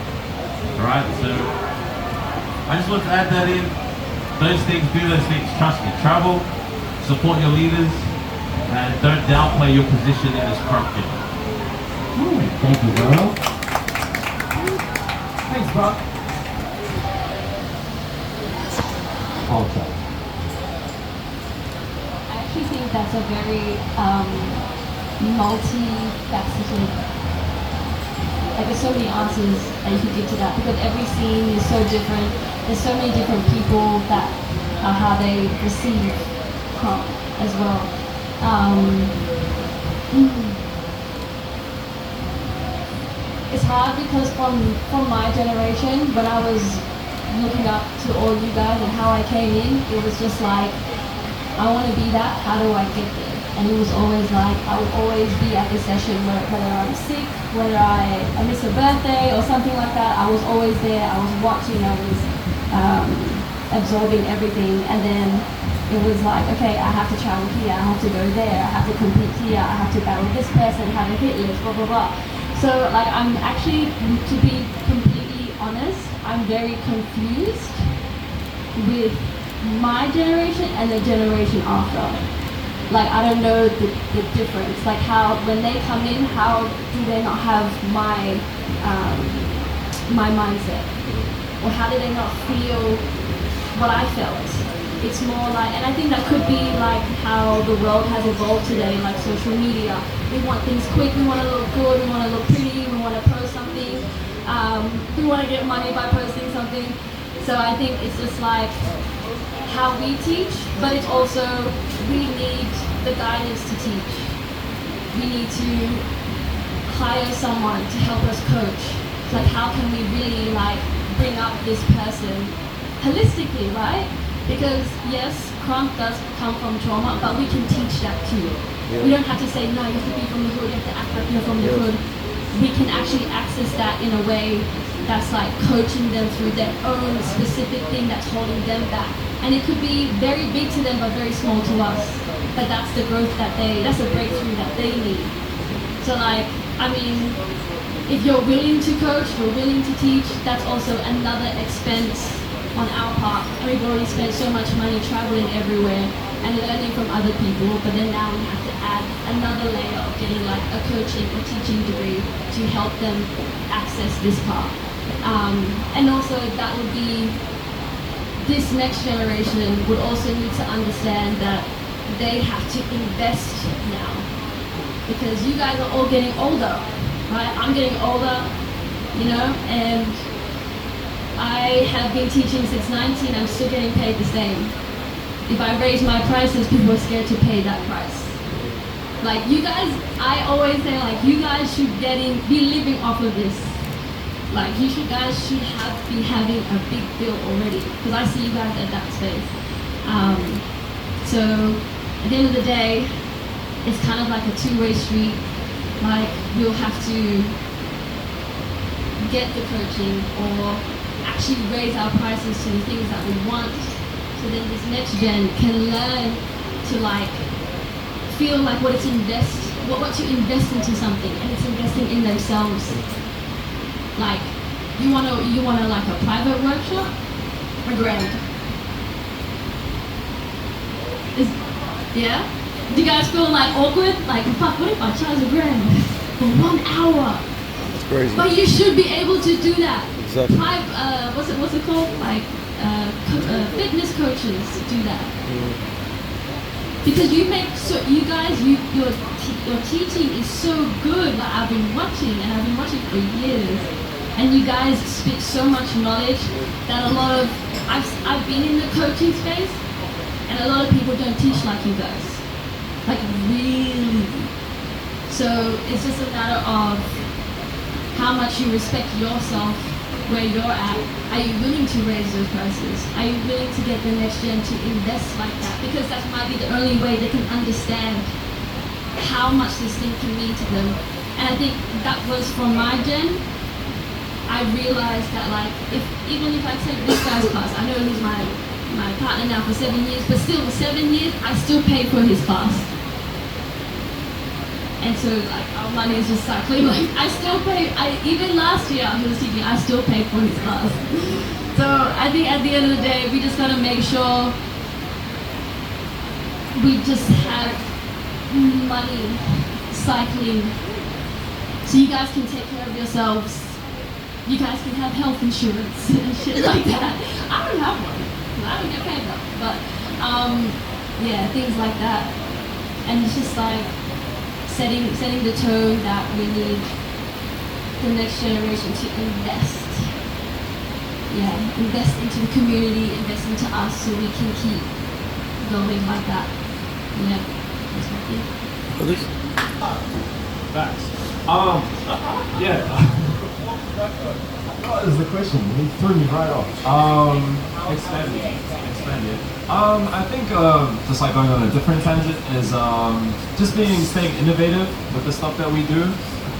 Alright, so I just want to add that in. Those things, do those things, trust me. Travel, support your leaders, and don't downplay your position in this Krump game. Thank you, bro. Thanks, bro. Culture. I actually think that's a very multi-faceted, like there's so many answers that you can give to that, because every scene is so different. There's so many different people that how they receive Krump as well. It's hard because from my generation, when I was looking up to all you guys and how I came in, it was just like, I want to be that, how do I get there? And it was always like, I would always be at the session whether I'm sick, whether I miss a birthday or something like that, I was always there, I was watching, I was absorbing everything, and then it was like, okay, I have to travel here, I have to go there, I have to compete here, I have to battle this person, have a hit list, blah, blah, blah. So like, I'm actually, to be completely honest, I'm very confused with my generation and the generation after. Like, I don't know the difference. Like, how, when they come in, how do they not have my my mindset? Or how do they not feel what I felt? It's more like, and I think that could be like how the world has evolved today, like social media. We want things quick, we want to look good, we want to look pretty, we want to post something, we want to get money by posting something. So I think it's just like how we teach, but it's also, we need the guidance to teach. We need to hire someone to help us coach. Like, how can we really like bring up this person holistically, right? Because yes, Krump does come from trauma, but we can teach that too. Yeah. We don't have to say, no, you have to be from the hood, you have to act like you're from the hood. We can actually access that in a way that's like coaching them through their own specific thing that's holding them back. And it could be very big to them, but very small to us. But that's the growth that's the breakthrough that they need. So like, I mean, if you're willing to coach, you're willing to teach, that's also another expense on our part. And we've already spent so much money traveling everywhere and learning from other people, but then now we have to add another layer of getting like a coaching or teaching degree to help them access this part. And also that would be, this next generation would also need to understand that they have to invest now. Because you guys are all getting older, right? I'm getting older, you know, and I have been teaching since 19, I'm still getting paid the same. If I raise my prices, people are scared to pay that price. Like you guys, I always say like, you guys should be living off of this. Like guys should be having a big bill already, because I see you guys at that space. So at the end of the day, it's kind of like a two-way street. Like we'll have to get the coaching or actually raise our prices to the things that we want, so then this next gen can learn to like feel like what to invest into something, and it's investing in themselves. Like you wanna like a private workshop, $1,000. Yeah? Do you guys feel like awkward? Like, fuck, what if I charge $1,000 for 1 hour? It's crazy. But you should be able to do that. Exactly. What's it called? Like, fitness coaches do that. Because you guys, your teaching is so good. Like, I've been watching for years, and you guys spit so much knowledge that I've been in the coaching space, and a lot of people don't teach like you guys, like really. So it's just a matter of how much you respect yourself, where you're at. Are you willing to raise those prices? Are you willing to get the next gen to invest like that? Because that might be the only way they can understand how much this thing can mean to them. And I think that was from my gen. I realized that, like, even if I take this guy's class, I know he's my partner now for 7 years, but still for 7 years, I still pay for his class. And so, like, our money is just cycling. Like, I still pay. Even last year he was teaching, I still pay for his class. So I think at the end of the day, we just gotta make sure we just have money cycling, so you guys can take care of yourselves. You guys can have health insurance and shit like that. I don't have one. I don't get paid though. But yeah, things like that. And it's just like setting the tone that we need the next generation to invest. Yeah, invest into the community, invest into us, so we can keep going like that. Yeah, that's my thing. Facts. Yeah. What is the question? He threw me right off. Expand it. I think just like going on a different tangent is just staying innovative with the stuff that we do,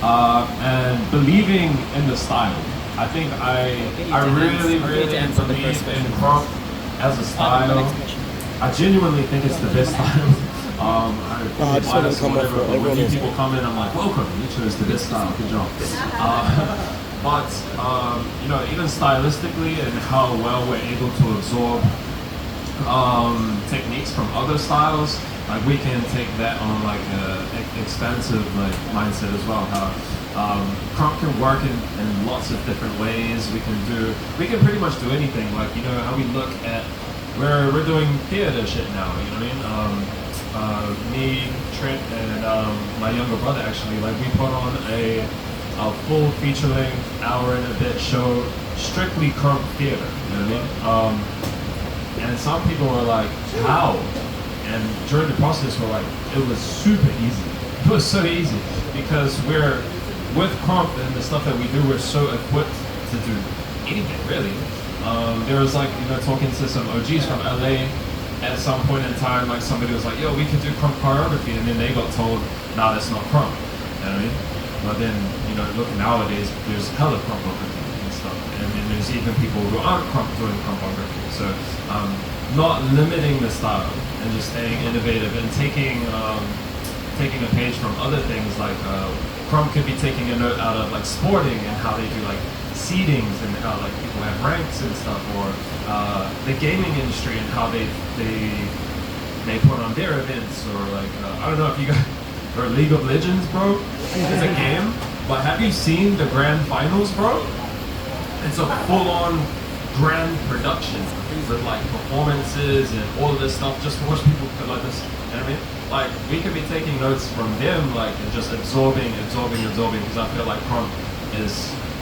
and believing in the style. I think I really believe in Krump as a style. I genuinely think it's the best style. I just wanted to come up for when new people come in, I'm like, welcome, you chose the best style, good job. But you know, even stylistically and how well we're able to absorb techniques from other styles, like we can take that on like an expansive like mindset as well. How Krump can work in lots of different ways. We can pretty much do anything. Like, you know, how we look at we're doing theater shit now. You know what I mean? Me, Trent, and my younger brother actually, like, we put on a full feature-length hour and a bit show, strictly Krump theater. You know what I mean? And some people were like, how? And during the process, we're like, it was super easy. It was so easy because we're with Krump and the stuff that we do. We're so equipped to do anything really. There was, like, you know, talking to some OGs from LA. At some point in time, like, somebody was like, yo, we could do Krump choreography, and then they got told, nah, that's not Krump. You know what I mean? But then, you know, look, nowadays, there's hella Krumpography and stuff, and then there's even people who aren't doing Krumpography. So, not limiting the style and just staying innovative and taking a page from other things, like Krump could be taking a note out of like sporting and how they do like seedings and how like people have ranks and stuff, or the gaming industry and how they put on their events, or like I don't know if you guys, or League of Legends, bro. It's a game, but have you seen the grand finals, bro? It's a full-on grand production with like performances and all of this stuff just to watch people like this. You know what I mean? Like, we could be taking notes from them, like, and just absorbing, because I feel like Krump is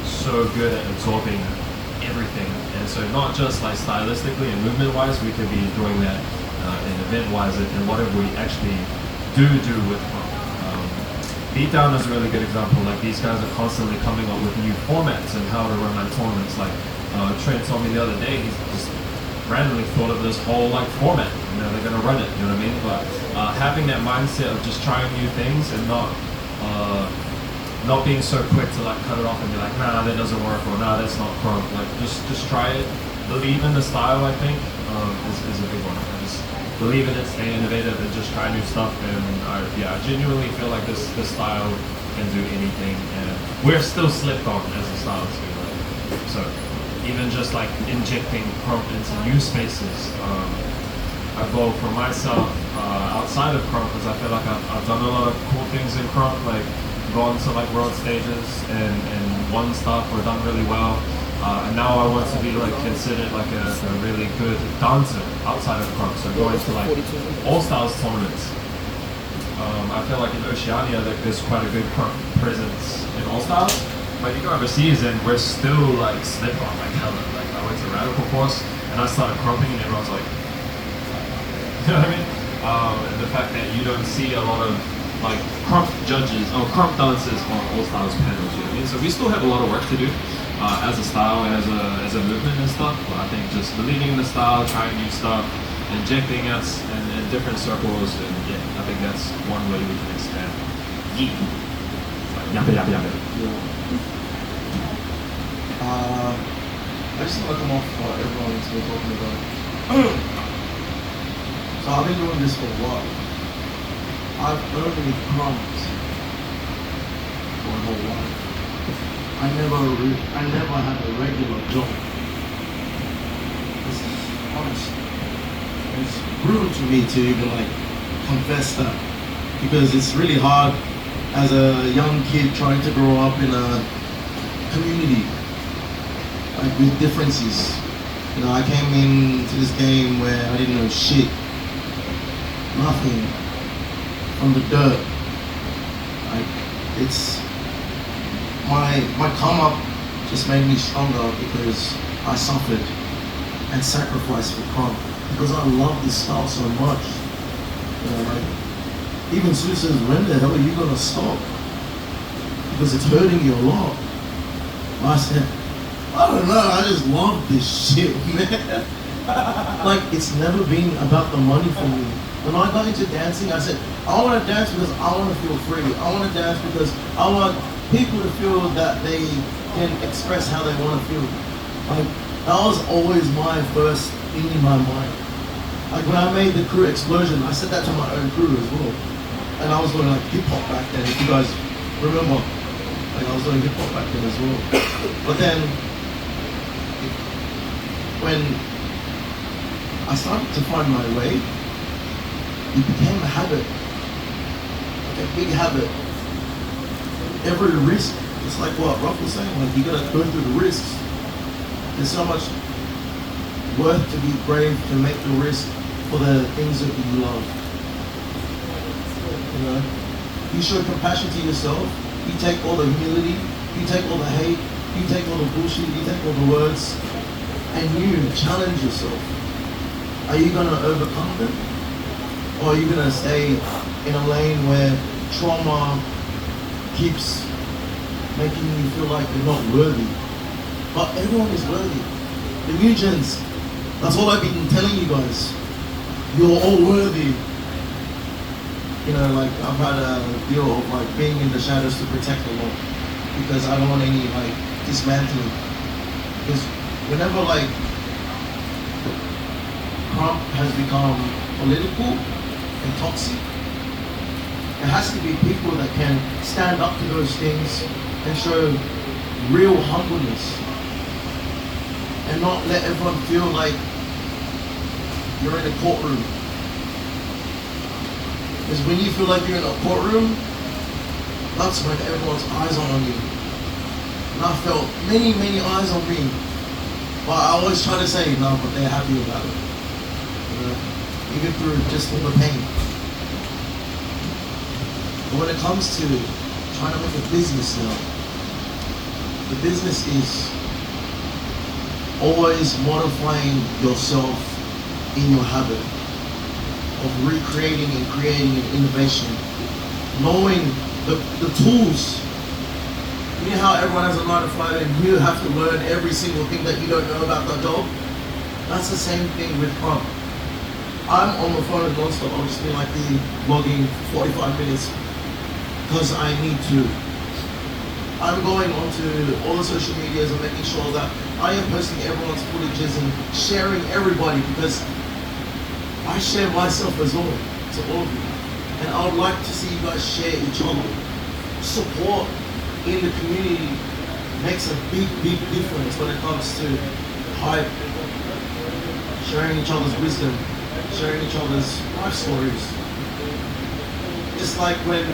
so good at absorbing everything. And so not just like stylistically and movement-wise, we could be doing that and event-wise, and whatever we actually do with Krump. Beatdown is a really good example. Like, these guys are constantly coming up with new formats and how to run like tournaments. Like, Trent told me the other day, he's just randomly thought of this whole like format. You know, they're gonna run it. You know what I mean? But having that mindset of just trying new things and not being so quick to like cut it off and be like, nah, that doesn't work, or nah, that's not Krump. Like, just try it. Believe in the style. I think is a big one. Just believe in it, stay innovative, and just try new stuff. And I genuinely feel like this style can do anything, and we're still slipped on as a style too. Right? So even just like injecting Krump into new spaces, evolve for myself outside of Krump, because I feel like I've done a lot of cool things in Krump, like gone to like world stages and won stuff or done really well. And now I want to be like considered like a really good dancer outside of Krump, so going to like all-styles tournaments. I feel like in Oceania like, there's quite a good Krump presence in all-styles, but you go overseas and we're still like slip on like hell. Like I went to Radical Force and I started crumping and everyone's like, you know what I mean? And the fact that you don't see a lot of like Krump judges or Krump dancers on all-styles panels, you know what I mean? So we still have a lot of work to do as a style and as a movement and stuff, but I think just believing in the style, trying new stuff, injecting us in different circles, and yeah, I think that's one way we can expand. Yeet. Yappa yappa yappa. I just want to come off what everyone's been talking about. So I've been doing this for a while. I've only crumped for my whole life. I never had a regular job. This is honest. It's brutal to me to even like confess that, because it's really hard as a young kid trying to grow up in a community like with differences. You know, I came into this game where I didn't know shit, nothing, from the dirt. Like it's my come up just made me stronger because I suffered and sacrificed for Krump, because I love this style so much. You know, like even Sue says, when the hell are you gonna stop? Because it's hurting you a lot. I said, I don't know, I just love this shit, man. Like, it's never been about the money for me. When I got into dancing, I said, I want to dance because I want to feel free. I want to dance because I want people to feel that they can express how they want to feel. Like, that was always my first thing in my mind. Like, when I made the crew Explosion, I said that to my own crew as well. And I was doing like hip hop back then, if you guys remember. Like, I was doing hip hop back then as well. But then, when I started to find my way, it became a habit, like a big habit. Every risk, it's like what Ruff was saying, like you gotta go through the risks. There's so much worth to be brave to make the risk for the things that you love. You know, you show compassion to yourself, you take all the humility, you take all the hate, you take all the bullshit, you take all the words, and you challenge yourself. Are you gonna overcome them? Or are you gonna stay in a lane where trauma keeps making you feel like you're not worthy? But everyone is worthy. The new gens, that's all I've been telling you guys. You're all worthy. You know, like I've had a deal of like being in the shadows to protect a lot, because I don't want any like dismantling. Because whenever like Krump has become political and toxic, there has to be people that can stand up to those things and show real humbleness, and not let everyone feel like you're in a courtroom. Because when you feel like you're in a courtroom, that's when everyone's eyes are on you. And I felt many, many eyes on me. But I always try to say, no, but they're happy about it. You know, even through just all the pain. But when it comes to trying to make a business now, the business is always modifying yourself in your habit of recreating and creating an innovation. Knowing the tools. You know how everyone has a 9 to 5 and you have to learn every single thing that you don't know about the job? That's the same thing with Krump. I'm on the phone non-stop. I'll just be like vlogging for 45 minutes because I need to. I'm going onto all the social medias and making sure that I am posting everyone's footages and sharing everybody, because I share myself as well to all of you. And I would like to see you guys share each other. Support in the community makes a big, big difference when it comes to hype, sharing each other's wisdom, sharing each other's life stories. Just like when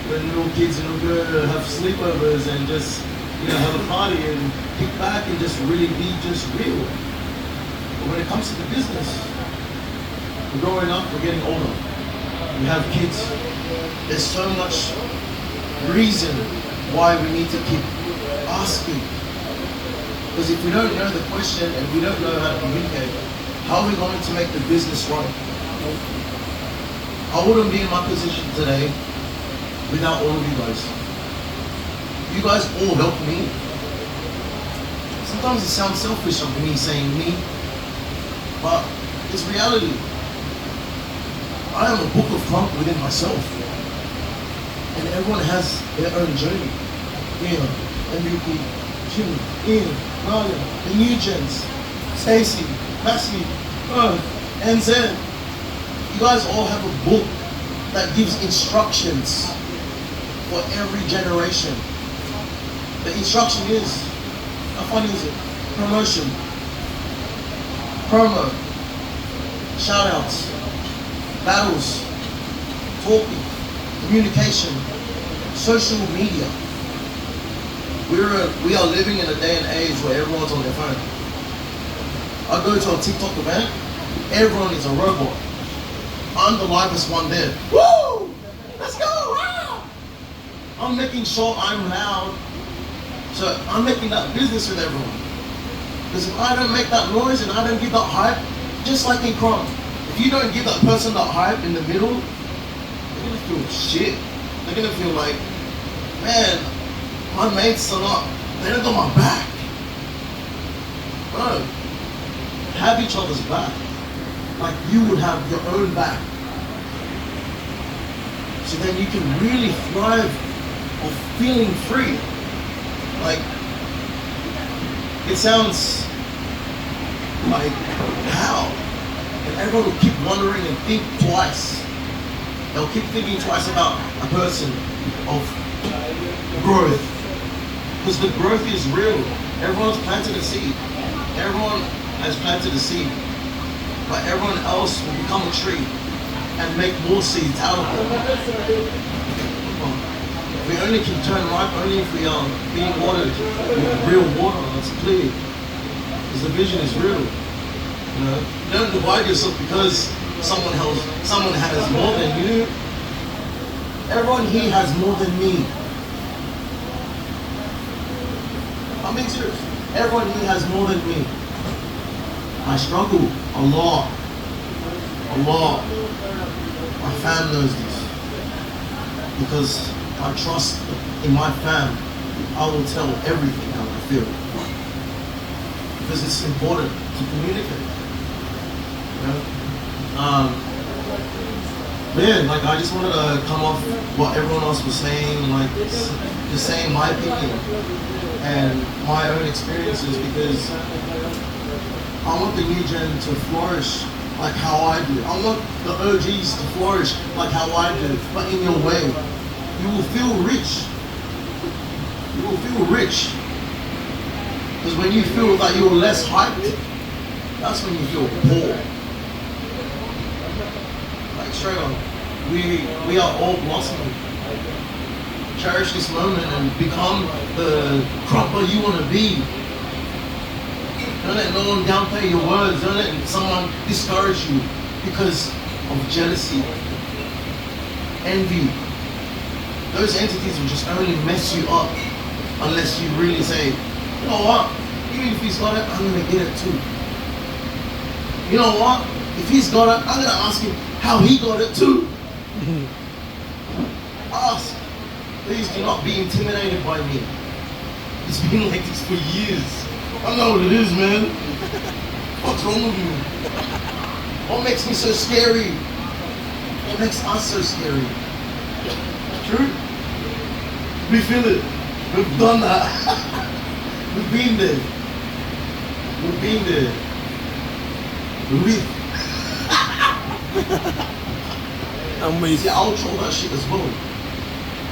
little kids, go have sleepovers and just, have a party and kick back and just really be just real. But when it comes to the business, we're growing up, we're getting older. We have kids. There's so much reason why we need to keep asking. Because if we don't know the question and we don't know how to communicate, how are we going to make the business right? I wouldn't be in my position today without all of you guys. You guys all help me. Sometimes it sounds selfish of me saying me, but it's reality. I am a book of Krump within myself. And everyone has their own journey. Gian, MVP, Jimmy, Ian, Nadia, the new gens, Stacy, Massey, AUNZ. You guys all have a book that gives instructions for every generation. The instruction is, how funny is it? Promotion, promo, shoutouts, battles, talking, communication, social media. We are living in a day and age where everyone's on their phone. I go to a TikTok event, everyone is a robot. I'm the livest one there. Woo! Let's go! Wow! I'm making sure I'm loud. So I'm making that business with everyone. Because if I don't make that noise and I don't give that hype, just like in Krump, if you don't give that person that hype in the middle, they're gonna feel shit. They're gonna feel like, man, my mates are not, they don't got my back. Bro, have each other's back. Like you would have your own back. So then you can really thrive of feeling free. Like, it sounds like, how? And everyone will keep wondering and think twice. They'll keep thinking twice about a person of growth. Because the growth is real. Everyone's planted a seed. Everyone has planted a seed. But everyone else will become a tree and make more seeds out of it. We only can turn ripe only if we are being watered with real water that's clear. Because the vision is real. Don't divide yourself because someone has more than you. Everyone here has more than me. I'm being serious. Everyone here has more than me. I struggle a lot. A lot. My fam knows this. Because I trust in my fam. I will tell everything how I feel. Because it's important to communicate. Like I just wanted to come off what everyone else was saying, like just saying my opinion and my own experiences, because I want the new gen to flourish like how I do. I want the OGs to flourish like how I do, but in your way. You will feel rich. You will feel rich. Because when you feel that you're less hyped, that's when you feel poor. Like straight on. We are all blossoming. Cherish this moment and become the Krumper you want to be. Don't let no one downplay your words. Don't let someone discourage you because of jealousy, envy. Those entities will just only mess you up unless you really say, you know what? Even if he's got it, I'm going to get it too. You know what? If he's got it, I'm going to ask him how he got it too. Ask. Please do not be intimidated by me. It's been like this for years. I know what it is, man. What's wrong with you? What makes me so scary? What makes us so scary? True? We feel it. We've done that. We've been there. We've been there. See, I'll troll that shit as well.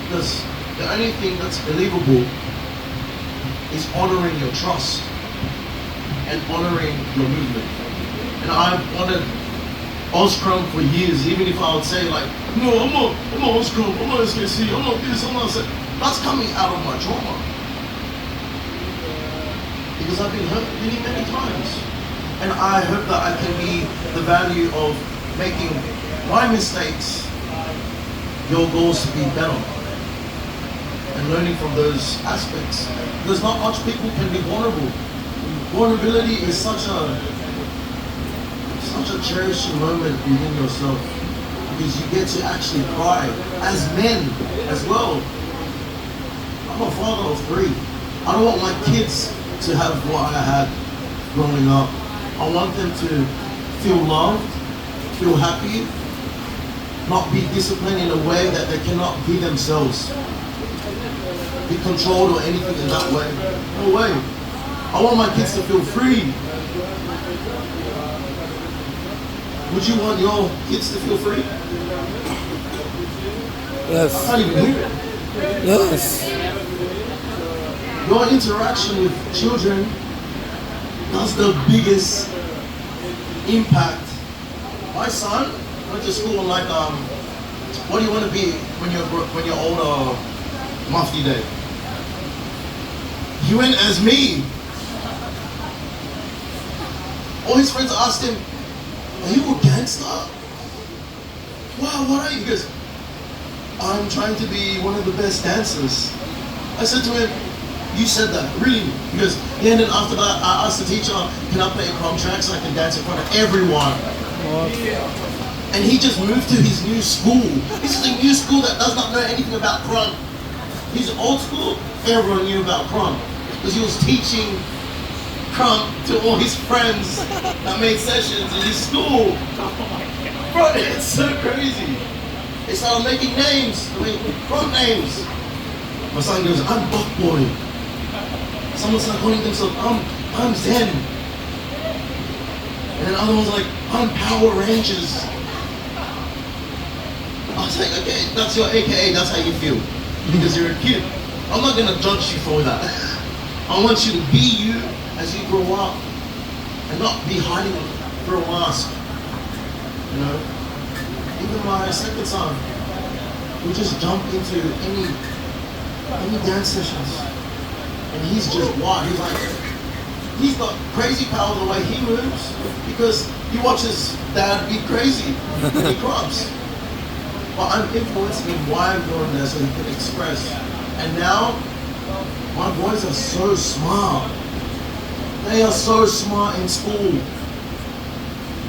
Because the only thing that's believable is honoring your trust and honoring your movement. And I wanted OZKrump for years, even if I would say like, no, I'm not OZKrump, I'm not SKC, I'm not this, I'm not that. That's coming out of my trauma. Because I've been hurt many, many times. And I hope that I can be the value of making my mistakes your goals to be better. And learning from those aspects. Because not much people can be vulnerable. Vulnerability is such a cherished moment within yourself. Because you get to actually cry as men as well. I'm a father of 3. I don't want my kids to have what I had growing up. I want them to feel loved, feel happy, not be disciplined in a way that they cannot be themselves, be controlled or anything in that way. No way. I want my kids to feel free. Would you want your kids to feel free? Yes. I can't even hear it. Yes. Your interaction with children, that's the biggest impact. My son went to school on like, what do you want to be when you're older, Mufti Day? He went as me. All his friends asked him, are you a gangster? Wow, what are you? He goes, I'm trying to be one of the best dancers. I said to him, you said that, really? He goes, yeah, and then after that, I asked the teacher, can I play a Krump track so I can dance in front of everyone? And he just moved to his new school. This is a new school that does not know anything about Krump. He's old school, everyone knew about Krump. Because he was teaching Krump to all his friends that made sessions in his school. Bro, it's so crazy. They started making names, Krump names. My son goes, I'm Buck Boy. Someone started calling themselves, I'm Zen. And then other ones like, I'm Power Rangers. I was like, okay, that's your AKA, that's how you feel. Because you're a kid. I'm not gonna judge you for that. I want you to be you as you grow up. And not be hiding through a mask. You know? Even my second son, we just jump into any dance sessions. And he's just wild. He's like, he's got crazy power the way he moves because he watches dad be crazy when he crumps. But I'm influencing him why I'm doing this so he can express. And now, my boys are so smart. They are so smart in school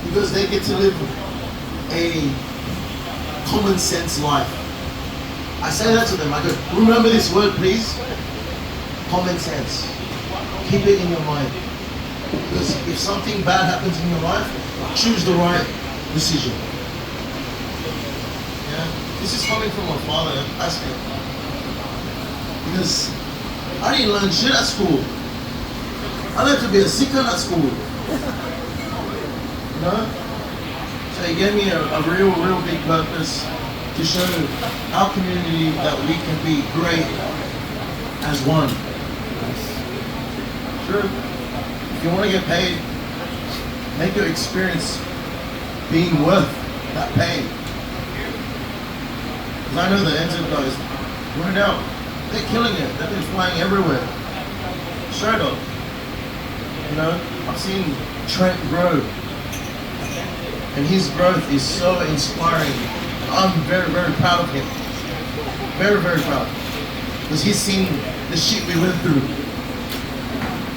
because they get to live a common sense life. I say that to them, I go, remember this word please? Common sense. Keep it in your mind. Because if something bad happens in your life, choose the right decision. Yeah? This is coming from my father, aspect. Because I didn't learn shit at school. I learned to be a sicker at school. You know? So he gave me a real big purpose to show our community that we can be great as one. Sure. If you want to get paid, make your experience being worth that pay. Because I know the AUNZ guys, run it out. They're killing it. They've been flying everywhere. Straight up. You know, I've seen Trent grow. And his growth is so inspiring. I'm very, very proud of him. Very, very proud. Because he's seen the shit we went through.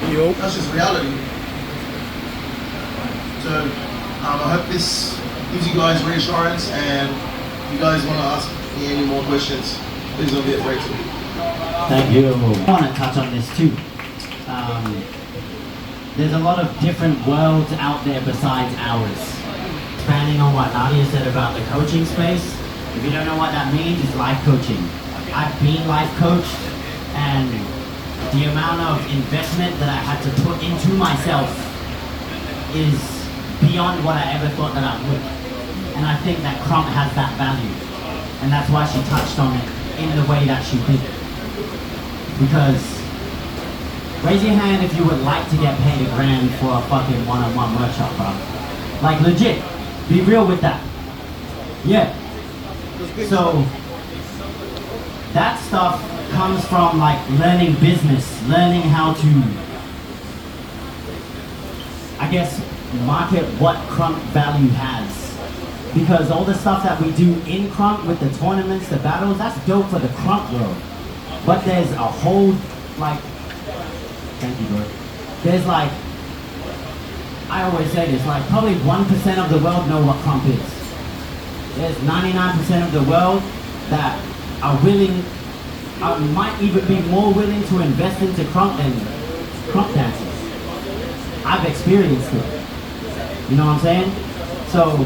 Yep. That's just reality. So I hope this gives you guys reassurance, and if you guys want to ask me any more questions, please don't be afraid to. Thank you. I want to touch on this too. There's a lot of different worlds out there besides ours. Expanding on what Nadia said about the coaching space, if you don't know what that means, it's life coaching. I've been life coached, and the amount of investment that I had to put into myself is beyond what I ever thought that I would. And I think that Krump has that value. And that's why she touched on it in the way that she did. Because, raise your hand if you would like to get paid $1,000 for a fucking one-on-one workshop, bro. Like legit. Be real with that. Yeah. So that stuff comes from like learning business, learning how to, I guess, market what Krump value has. Because all the stuff that we do in Krump with the tournaments, the battles, that's dope for the Krump world. But there's a whole, like, thank you, bro. There's like, I always say this, like probably 1% of the world know what Krump is. There's 99% of the world that are willing, might even be more willing to invest into Krump than Krump dances. I've experienced it. You know what I'm saying? So,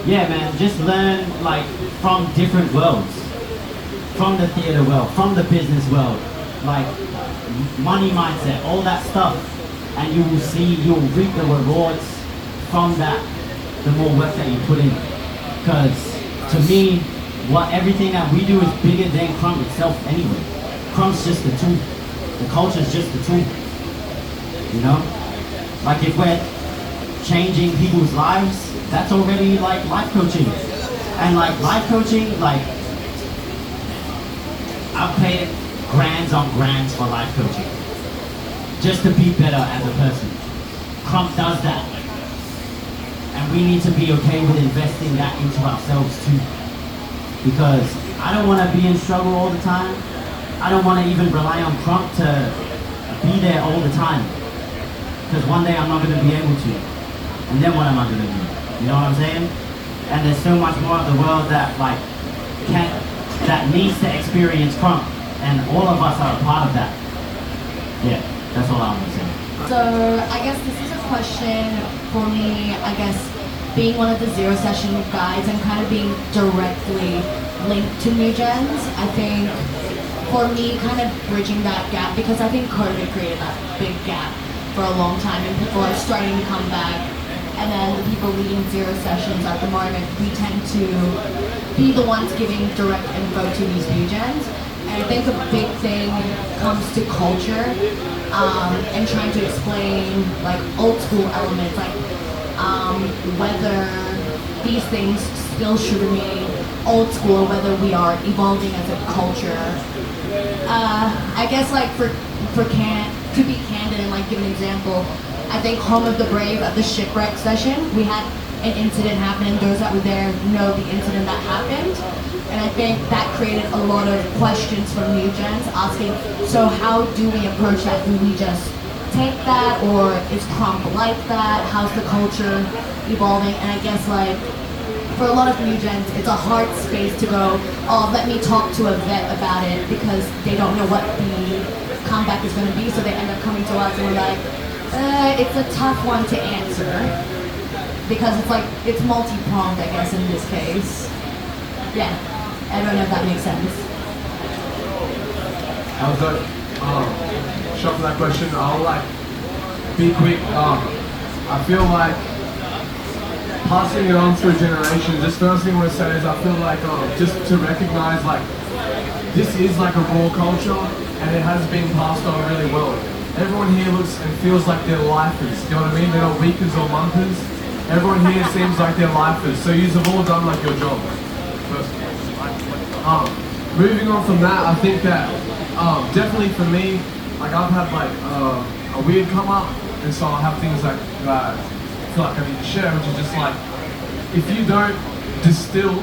yeah, man, just learn like from different worlds. From the theater world, from the business world, like money mindset, all that stuff. And you will see, you'll reap the rewards from that, the more work that you put in. Because to me, everything that we do is bigger than Krump itself anyway. Krump's just the tool. The culture's just the tool. You know? Like if we're changing people's lives, that's already like life coaching. And like life coaching, like I've paid grands on grands for life coaching. Just to be better as a person. Krump does that. And we need to be okay with investing that into ourselves too. Because I don't want to be in struggle all the time. I don't want to even rely on Krump to be there all the time. Because one day I'm not going to be able to. And then what am I going to do? You know what I'm saying? And there's so much more of the world that like that needs to experience Krump. And all of us are a part of that. Yeah. That's all I want to say. So I guess this is a question for me, I guess being one of the zero session guides and kind of being directly linked to new gens, I think for me kind of bridging that gap, because I think COVID created that big gap for a long time and people are starting to come back, and then the people leading zero sessions at the moment, we tend to be the ones giving direct info to these new gens. And I think a big thing comes to culture and trying to explain like old school elements, like whether these things still should remain old school, whether we are evolving as a culture. I guess like to be candid and like give an example, I think Home of the Brave at the shipwreck session, we had an incident happen, and those that were there know the incident that happened. And I think that created a lot of questions from new gens asking, so how do we approach that? Do we just take that, or is Krump like that? How's the culture evolving? And I guess like, for a lot of new gens, it's a hard space to go, oh, let me talk to a vet about it, because they don't know what the comeback is going to be, so they end up coming to us and we're like, it's a tough one to answer. Because it's like, it's multi-pronged, I guess, in this case. Yeah. I don't know if that makes sense. I was like, shot for that question. I'll like be quick. I feel like passing it on through generations. Just first thing I want to say is I feel like just to recognize like this is like a raw culture and it has been passed on really well. Everyone here looks and feels like they're lifers. You know what I mean? They're not weakers or monkers. Everyone here seems like they're lifers. So you've all done like your job. Moving on from that, I think that definitely for me, like I've had like a weird come up, and so I have things like that I feel like I need to share, which is just like, if you don't distill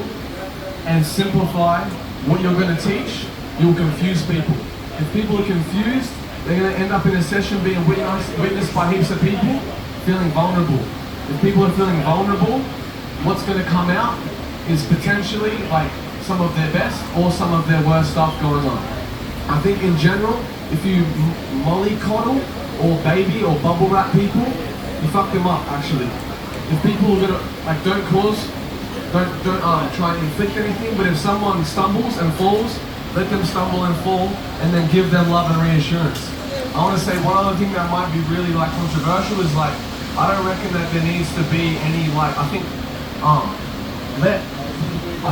and simplify what you're going to teach, you'll confuse people. If people are confused, they're going to end up in a session being witnessed by heaps of people, feeling vulnerable. If people are feeling vulnerable, what's going to come out is potentially like some of their best or some of their worst stuff going on. I think in general, if you mollycoddle or baby or bubble wrap people, you fuck them up actually. If people are gonna like don't try and inflict anything, but if someone stumbles and falls, let them stumble and fall, and then give them love and reassurance. I want to say one other thing that might be really like controversial is like, I don't reckon that there needs to be any like, I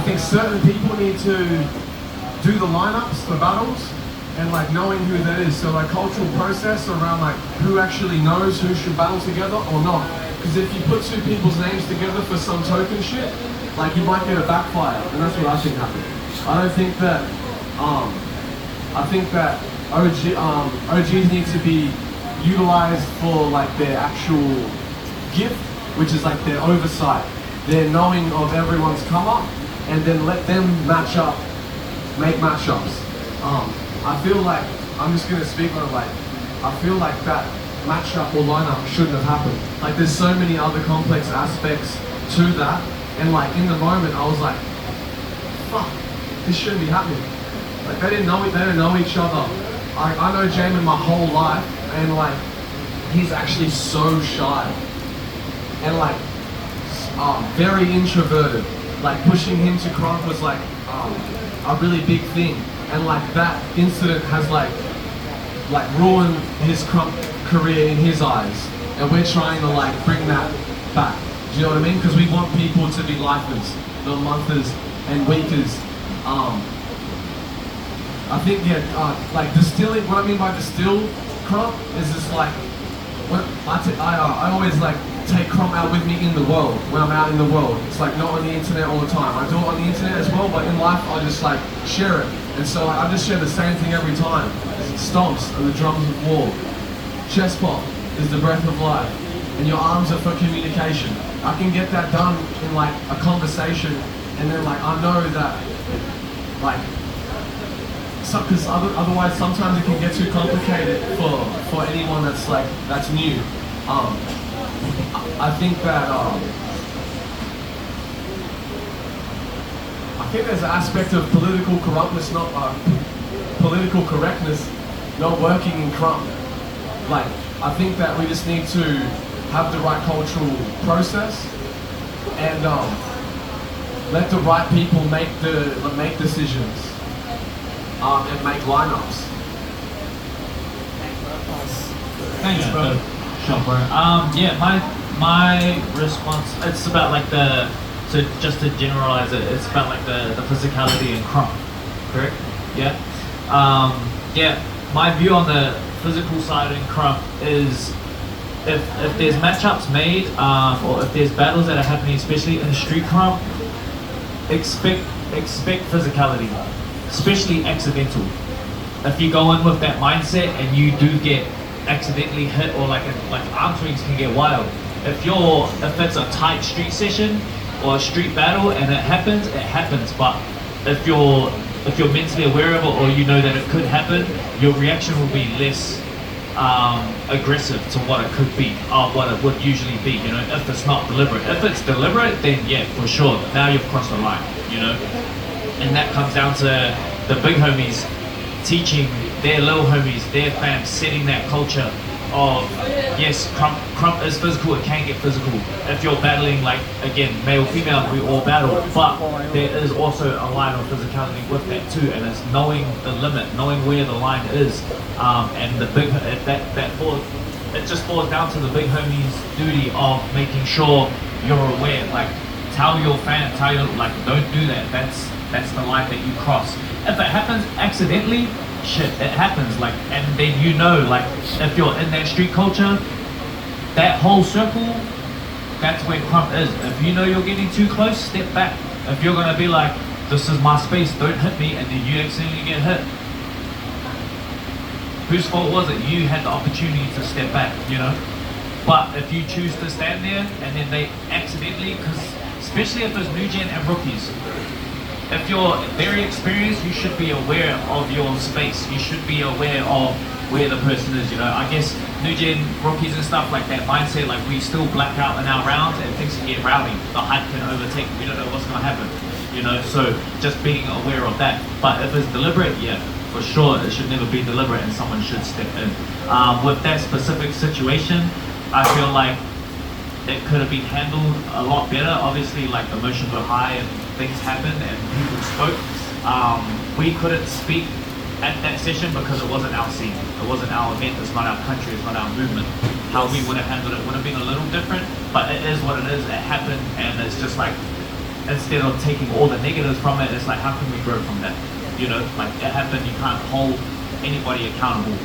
think certain people need to do the lineups for battles and like knowing who that is. So like cultural process around like who actually knows who should battle together or not. Because if you put two people's names together for some token shit, like you might get a backfire, and that's what I think happened. I don't think that, I think that OGs need to be utilized for like their actual gift, which is like their oversight, their knowing of everyone's come up, and then let them match up, make matchups. I feel like, I'm just gonna speak on it, like, I feel like that matchup or lineup shouldn't have happened. Like there's so many other complex aspects to that, and like in the moment I was like, fuck, this shouldn't be happening. Like they don't know each other. I know Jamin my whole life, and like he's actually so shy and like very introverted. Like pushing him to Krump was like a really big thing, and like that incident has like ruined his Krump career in his eyes, and we're trying to like bring that back. Do you know what I mean? Because we want people to be lifers, not monthers and weekers. I think like distilling. What I mean by distill Krump is just like when I always like take Krump out with me in the world when I'm out in the world. It's like not on the internet all the time. I do it on the internet as well, but in life I just like share it. And so I just share the same thing every time. Stomps are the drums of war. Chest pop is the breath of life. And your arms are for communication. I can get that done in like a conversation, and then like I know that like, because otherwise sometimes it can get too complicated for anyone that's new. I think that I think there's an aspect of political corruptness, not political correctness, not working in Krump. Like I think that we just need to have the right cultural process and let the right people make decisions and make lineups. Thanks, bro. Sure, bro. Yeah, my response, it's about like just to generalize it, it's about like the physicality in Krump, correct? Yeah. Yeah, my view on the physical side in Krump is if there's matchups made, or if there's battles that are happening, especially in street Krump, expect physicality, especially accidental. If you go in with that mindset and you do get accidentally hit, or like arm swings can get wild. If it's a tight street session or a street battle and it happens. But if you're mentally aware of it, or you know that it could happen, your reaction will be less aggressive to what it could be, or what it would usually be, you know, if it's not deliberate. If it's deliberate, then yeah, for sure, now you've crossed the line, you know. And that comes down to the big homies teaching their little homies, their fans, setting that culture of, yes, Krump is physical, it can get physical. If you're battling, like, again, male, female, we all battle, but there is also a line of physicality with that too, and it's knowing the limit, knowing where the line is, and the big, it just falls down to the big homies' duty of making sure you're aware, like, tell your fans, like, don't do that, that's the line that you cross. If it happens accidentally, shit, it happens, like, and then you know, like, if you're in that street culture, that whole circle, that's where Krump is. If you know you're getting too close, step back. If you're gonna be like, this is my space, don't hit me, and then you accidentally get hit, whose fault was it? You had the opportunity to step back, you know? But if you choose to stand there, and then they accidentally, because especially if it's new gen and rookies, if you're very experienced, you should be aware of your space. You should be aware of where the person is, you know. I guess new gen rookies and stuff like that mindset, like we still black out in our rounds and things can get rowdy. The hype can overtake, we don't know what's gonna happen, you know, so just being aware of that. But if it's deliberate, yeah, for sure, it should never be deliberate and someone should step in. With that specific situation, I feel like it could have been handled a lot better. Obviously, like, emotions were high and things happened and people spoke. We couldn't speak at that session because it wasn't our scene. It wasn't our event, it's not our country, it's not our movement. How we would have handled it would have been a little different, but it is what it is, it happened, and it's just like, instead of taking all the negatives from it, it's like, how can we grow from that? You know, like, it happened, you can't hold anybody accountable.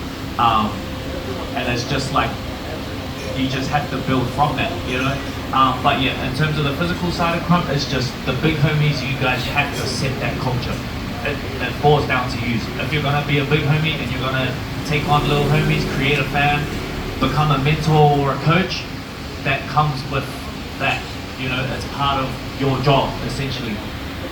And it's just like, You just have to build from that, you know. But yeah, in terms of the physical side of Krump, it's just the big homies. You guys have to set that culture. It falls down to you. If you're gonna be a big homie and you're gonna take on little homies, create a fan, become a mentor or a coach, that comes with that. You know, it's part of your job essentially.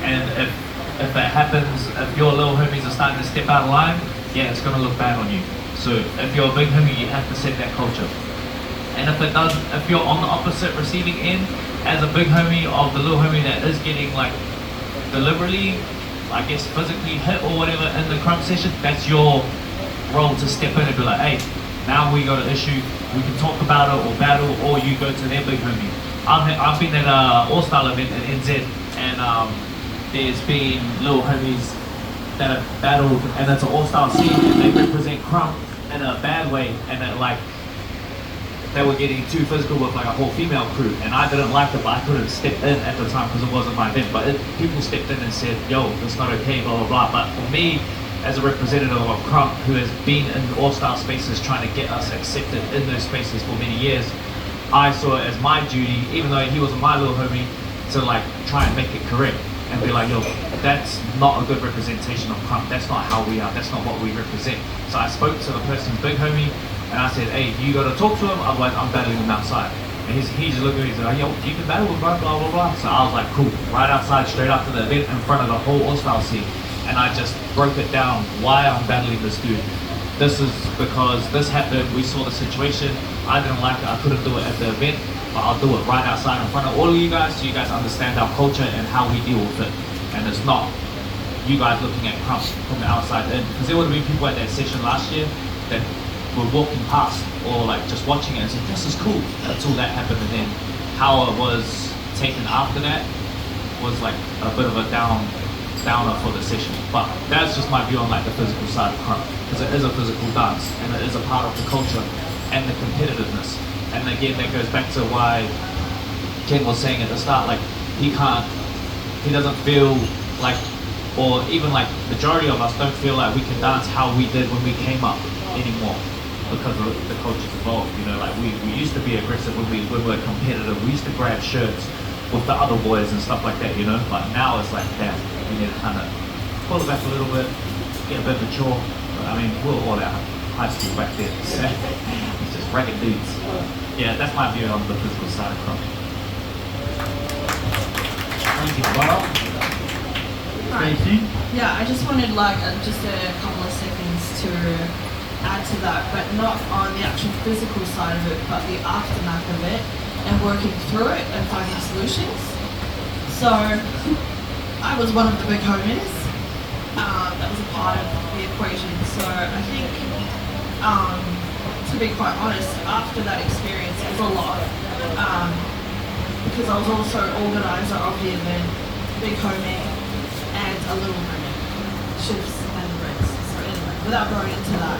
And if that happens, if your little homies are starting to step out of line, yeah, it's gonna look bad on you. So if you're a big homie, you have to set that culture. And if you're on the opposite receiving end as a big homie of the little homie that is getting like deliberately, I guess physically hit or whatever in the Krump session, that's your role to step in and be like, hey, now we got an issue, we can talk about it or battle, or you go to their big homie. I've been at an all-style event in NZ, and there's been little homies that have battled, and it's an all-style scene, and they represent Krump in a bad way, and it, like, they were getting too physical with like a whole female crew, and I didn't like it, but I couldn't step in at the time because it wasn't my event. But people stepped in and said, yo, that's not okay, blah, blah, blah. But for me, as a representative of Krump, who has been in all-star spaces trying to get us accepted in those spaces for many years, I saw it as my duty, even though he wasn't my little homie, to like try and make it correct and be like, yo, that's not a good representation of Krump. That's not how we are. That's not what we represent. So I spoke to the person's big homie, and I said, hey, you gotta talk to him, otherwise I'm battling him outside. And he just looked at me and said, yo, you can battle with blah, blah, blah, blah. So I was like, cool, right outside, straight after the event, in front of the whole all-style scene. And I just broke it down why I'm battling this dude. This is because this happened, we saw the situation, I didn't like it, I couldn't do it at the event, but I'll do it right outside in front of all of you guys, so you guys understand our culture and how we deal with it. And it's not you guys looking at Krump from the outside in. Because there would have been people at that session last year that were walking past or like just watching it and saying, this is cool, until that happened. And then how it was taken after that was like a bit of a downer for the session. But that's just my view on like the physical side of Krump, because it is a physical dance and it is a part of the culture and the competitiveness. And again, that goes back to why Ken was saying at the start, like he doesn't feel like, or even like majority of us don't feel like we can dance how we did when we came up anymore, because the culture's evolved. You know, like we used to be aggressive when we were competitive. We used to grab shirts with the other boys and stuff like that, you know. But now it's like, damn, we need to kind of pull it back a little bit, get a bit mature. But, I mean, we're all out high school back then. So it's just ragged dudes. Yeah, that's my view on the physical side of Krump. Thank you, Bob. Right. Yeah, I just wanted like just a couple of seconds to add to that, but not on the actual physical side of it, but the aftermath of it and working through it and finding solutions. So I was one of the big homies that was a part of the equation. So I think, to be quite honest, after that experience, it was a lot, because I was also organizer of the event, big homie, and a little homie, shifts and breaks. So anyway, without going into that,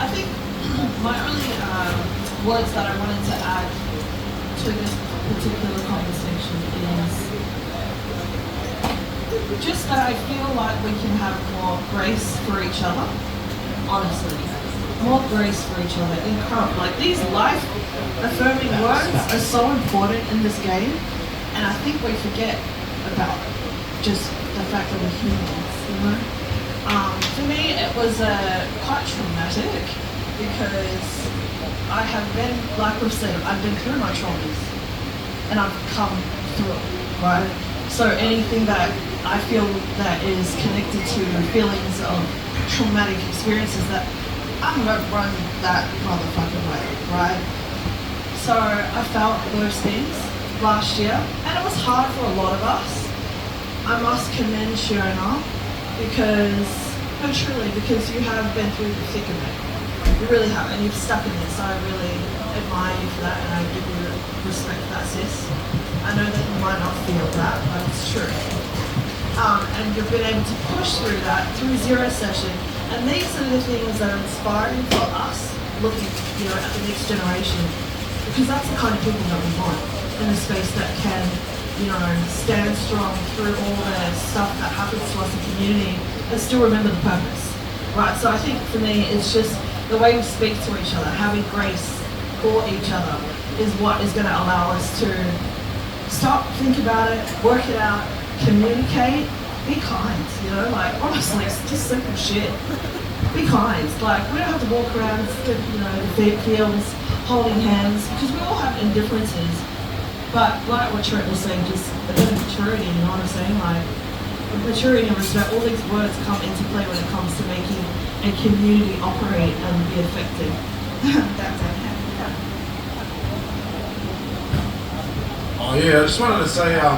I think my only words that I wanted to add to this particular conversation is just that I feel like we can have more grace for each other, honestly. More grace for each other in Krump. Like, these life-affirming words are so important in this game, and I think we forget about just the fact that we're humans, you know? For me, it was quite traumatic, because I have been, like we've said, I've been through my traumas, and I've come through it, right? So anything that I feel that is connected to feelings of traumatic experiences, that I'm gonna run that motherfucking way, right? So I felt those things last year, and it was hard for a lot of us. I must commend Shiona, because, no, truly, because you have been through the thick of it. You really have, and you've stuck in this. So I really admire you for that, and I give you respect for that, sis. I know that you might not feel that, but it's true. And you've been able to push through that through Zero Session. And these are the things that are inspiring for us, looking, you know, at the next generation, because that's the kind of people that we want in a space that can, you know, stand strong through all the stuff that happens to us in community and still remember the purpose, right? So I think for me, it's just the way we speak to each other, having grace for each other, is what is going to allow us to stop, think about it, work it out, communicate, be kind, you know, like honestly, it's just simple shit. Be kind, like we don't have to walk around, you know, the fields, holding hands, because we all have indifferences. But like what Trent was saying, just a bit of maturity, you know what I'm saying? Like maturity and respect, all these words come into play when it comes to making a community operate and be effective. That's it. Oh yeah, I just wanted to say, a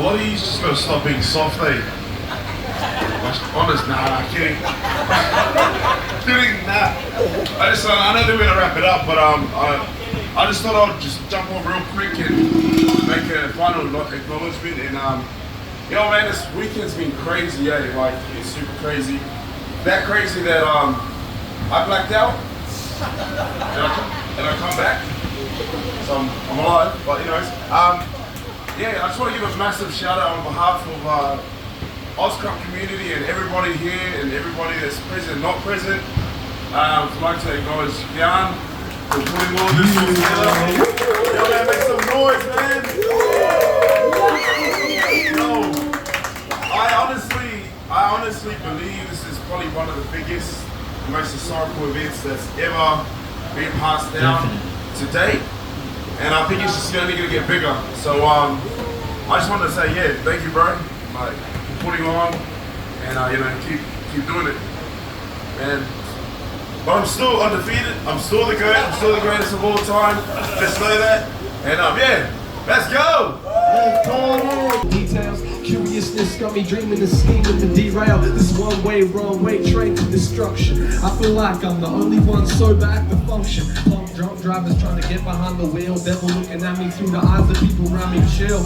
lot of you just gotta stop being soft, eh? Honest, nah, kidding. Kidding, nah. I know that we're gonna wrap it up, but I just thought I'd just jump on real quick and make a final acknowledgement. And yo man, this weekend's been crazy, eh? Like it's super crazy. That crazy that I blacked out and I come back. So I'm alive, but anyways, yeah, I just want to give a massive shout out on behalf of OZKrump community and everybody here and everybody that's present, not present. I'd like to acknowledge Gian for putting all this together. Yo man, make some noise, man! Yo, I honestly believe this is probably one of the biggest, most historical events that's ever been passed down to date. And I think it's just only gonna get bigger. So I just wanted to say, yeah, thank you, bro. Like for putting on, and you know, keep doing it, man. But I'm still undefeated. I'm still the GOAT. I'm still the greatest of all time. Just know that. And yeah, let's go. Details, curiousness got me dreaming the scheme of the derail. This one-way, wrong-way train to destruction. I feel like I'm the only one sober at the function. Punk drunk drivers trying to get behind the wheel. Devil looking at me through the eyes of people around me chill.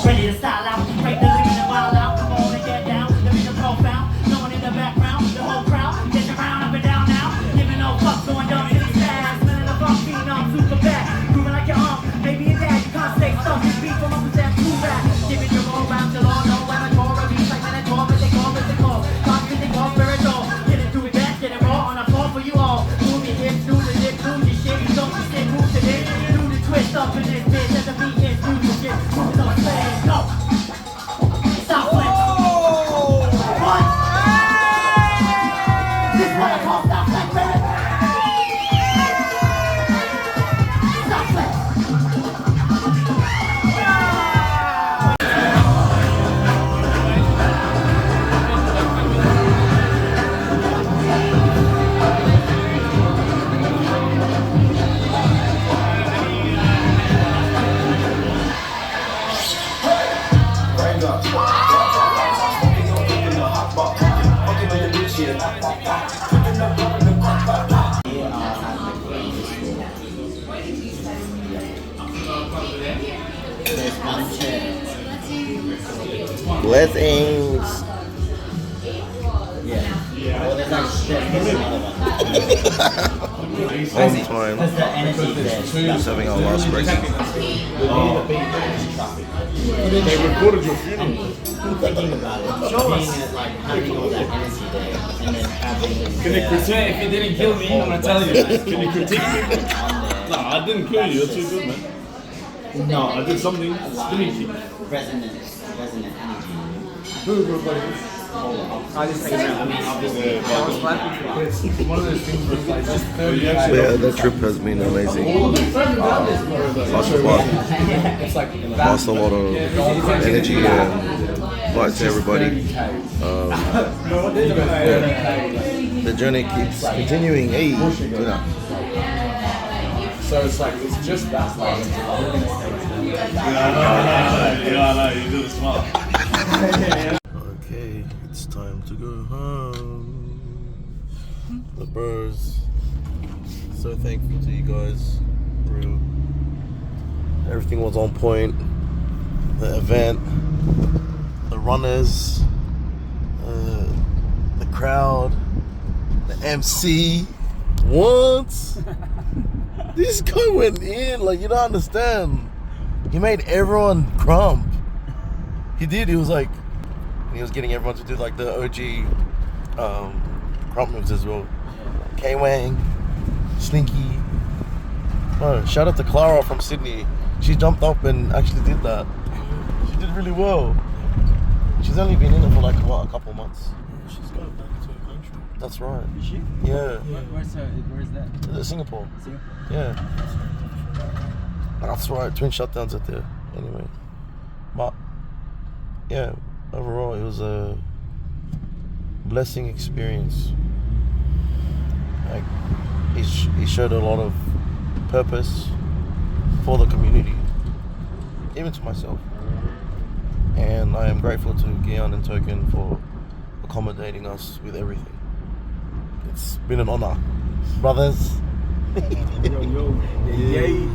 Ready to style out, break the limit and wild out. Come on and get down, the vision profound. No one in the background, the whole crowd gets around up and down now. Giving no fucks, going down to the stand. Smelling the funk, being on super bad. Grooving like your maybe your dad, you can't stay stuck. This beat from up with that too bad. Giving you all round till all know when I call. A beat like when I call, but they call, but they call. Talk to they call, spiritual. Get it, do it back, get it raw on a fall for you all. Move your hips, do the dip, do the shit. You don't just stick, move to this. Do the twist up in this bitch. Let the beat hit, do the shit. Move it on stage, go. Stop playing. What? This is what I call stop playing, baby. Stop playing. Blessings. Yeah. Well, there's another one. Time. Because the energy there. Just having our last break. They recorded your funeral. Thinking about it, being at like having all that energy there, and then having. Can you critique? If you didn't kill me, I'm gonna tell you. Can you critique me? No, I didn't kill you. You're too good, man. No, I did something sneaky. Resonant energy. I just think I mean, obviously, I was laughing because one of those things was like just 30 Yeah, that trip has been amazing. Lots of fun. It's like Lost a lot of energy and light to everybody. The journey keeps continuing. Hey, you know. So it's like it's just that like Yeah, I know, you do the smart. Okay, it's time to go home. The bros. So thankful to you guys. Real. Everything was on point. The event, the runners, the crowd, the MC. Once this guy went in, like you don't understand. He made everyone crump. He did. He was like, he was getting everyone to do like the OG crump moves as well. K-Wang, Slinky, No, shout out to Clara from Sydney. She jumped up and actually did that. She did really well. She's only been in it for like what, a couple months. She's got back to her country. That's right. Is she? Yeah. Where's that? Singapore. Singapore. Yeah. That's right. Twin shutdowns out there. Anyway, but yeah, overall it was a blessing experience. Like he showed a lot of purpose for the community, even to myself. And I am grateful to Gian and Token for accommodating us with everything. It's been an honor, brothers. Yo. Yay.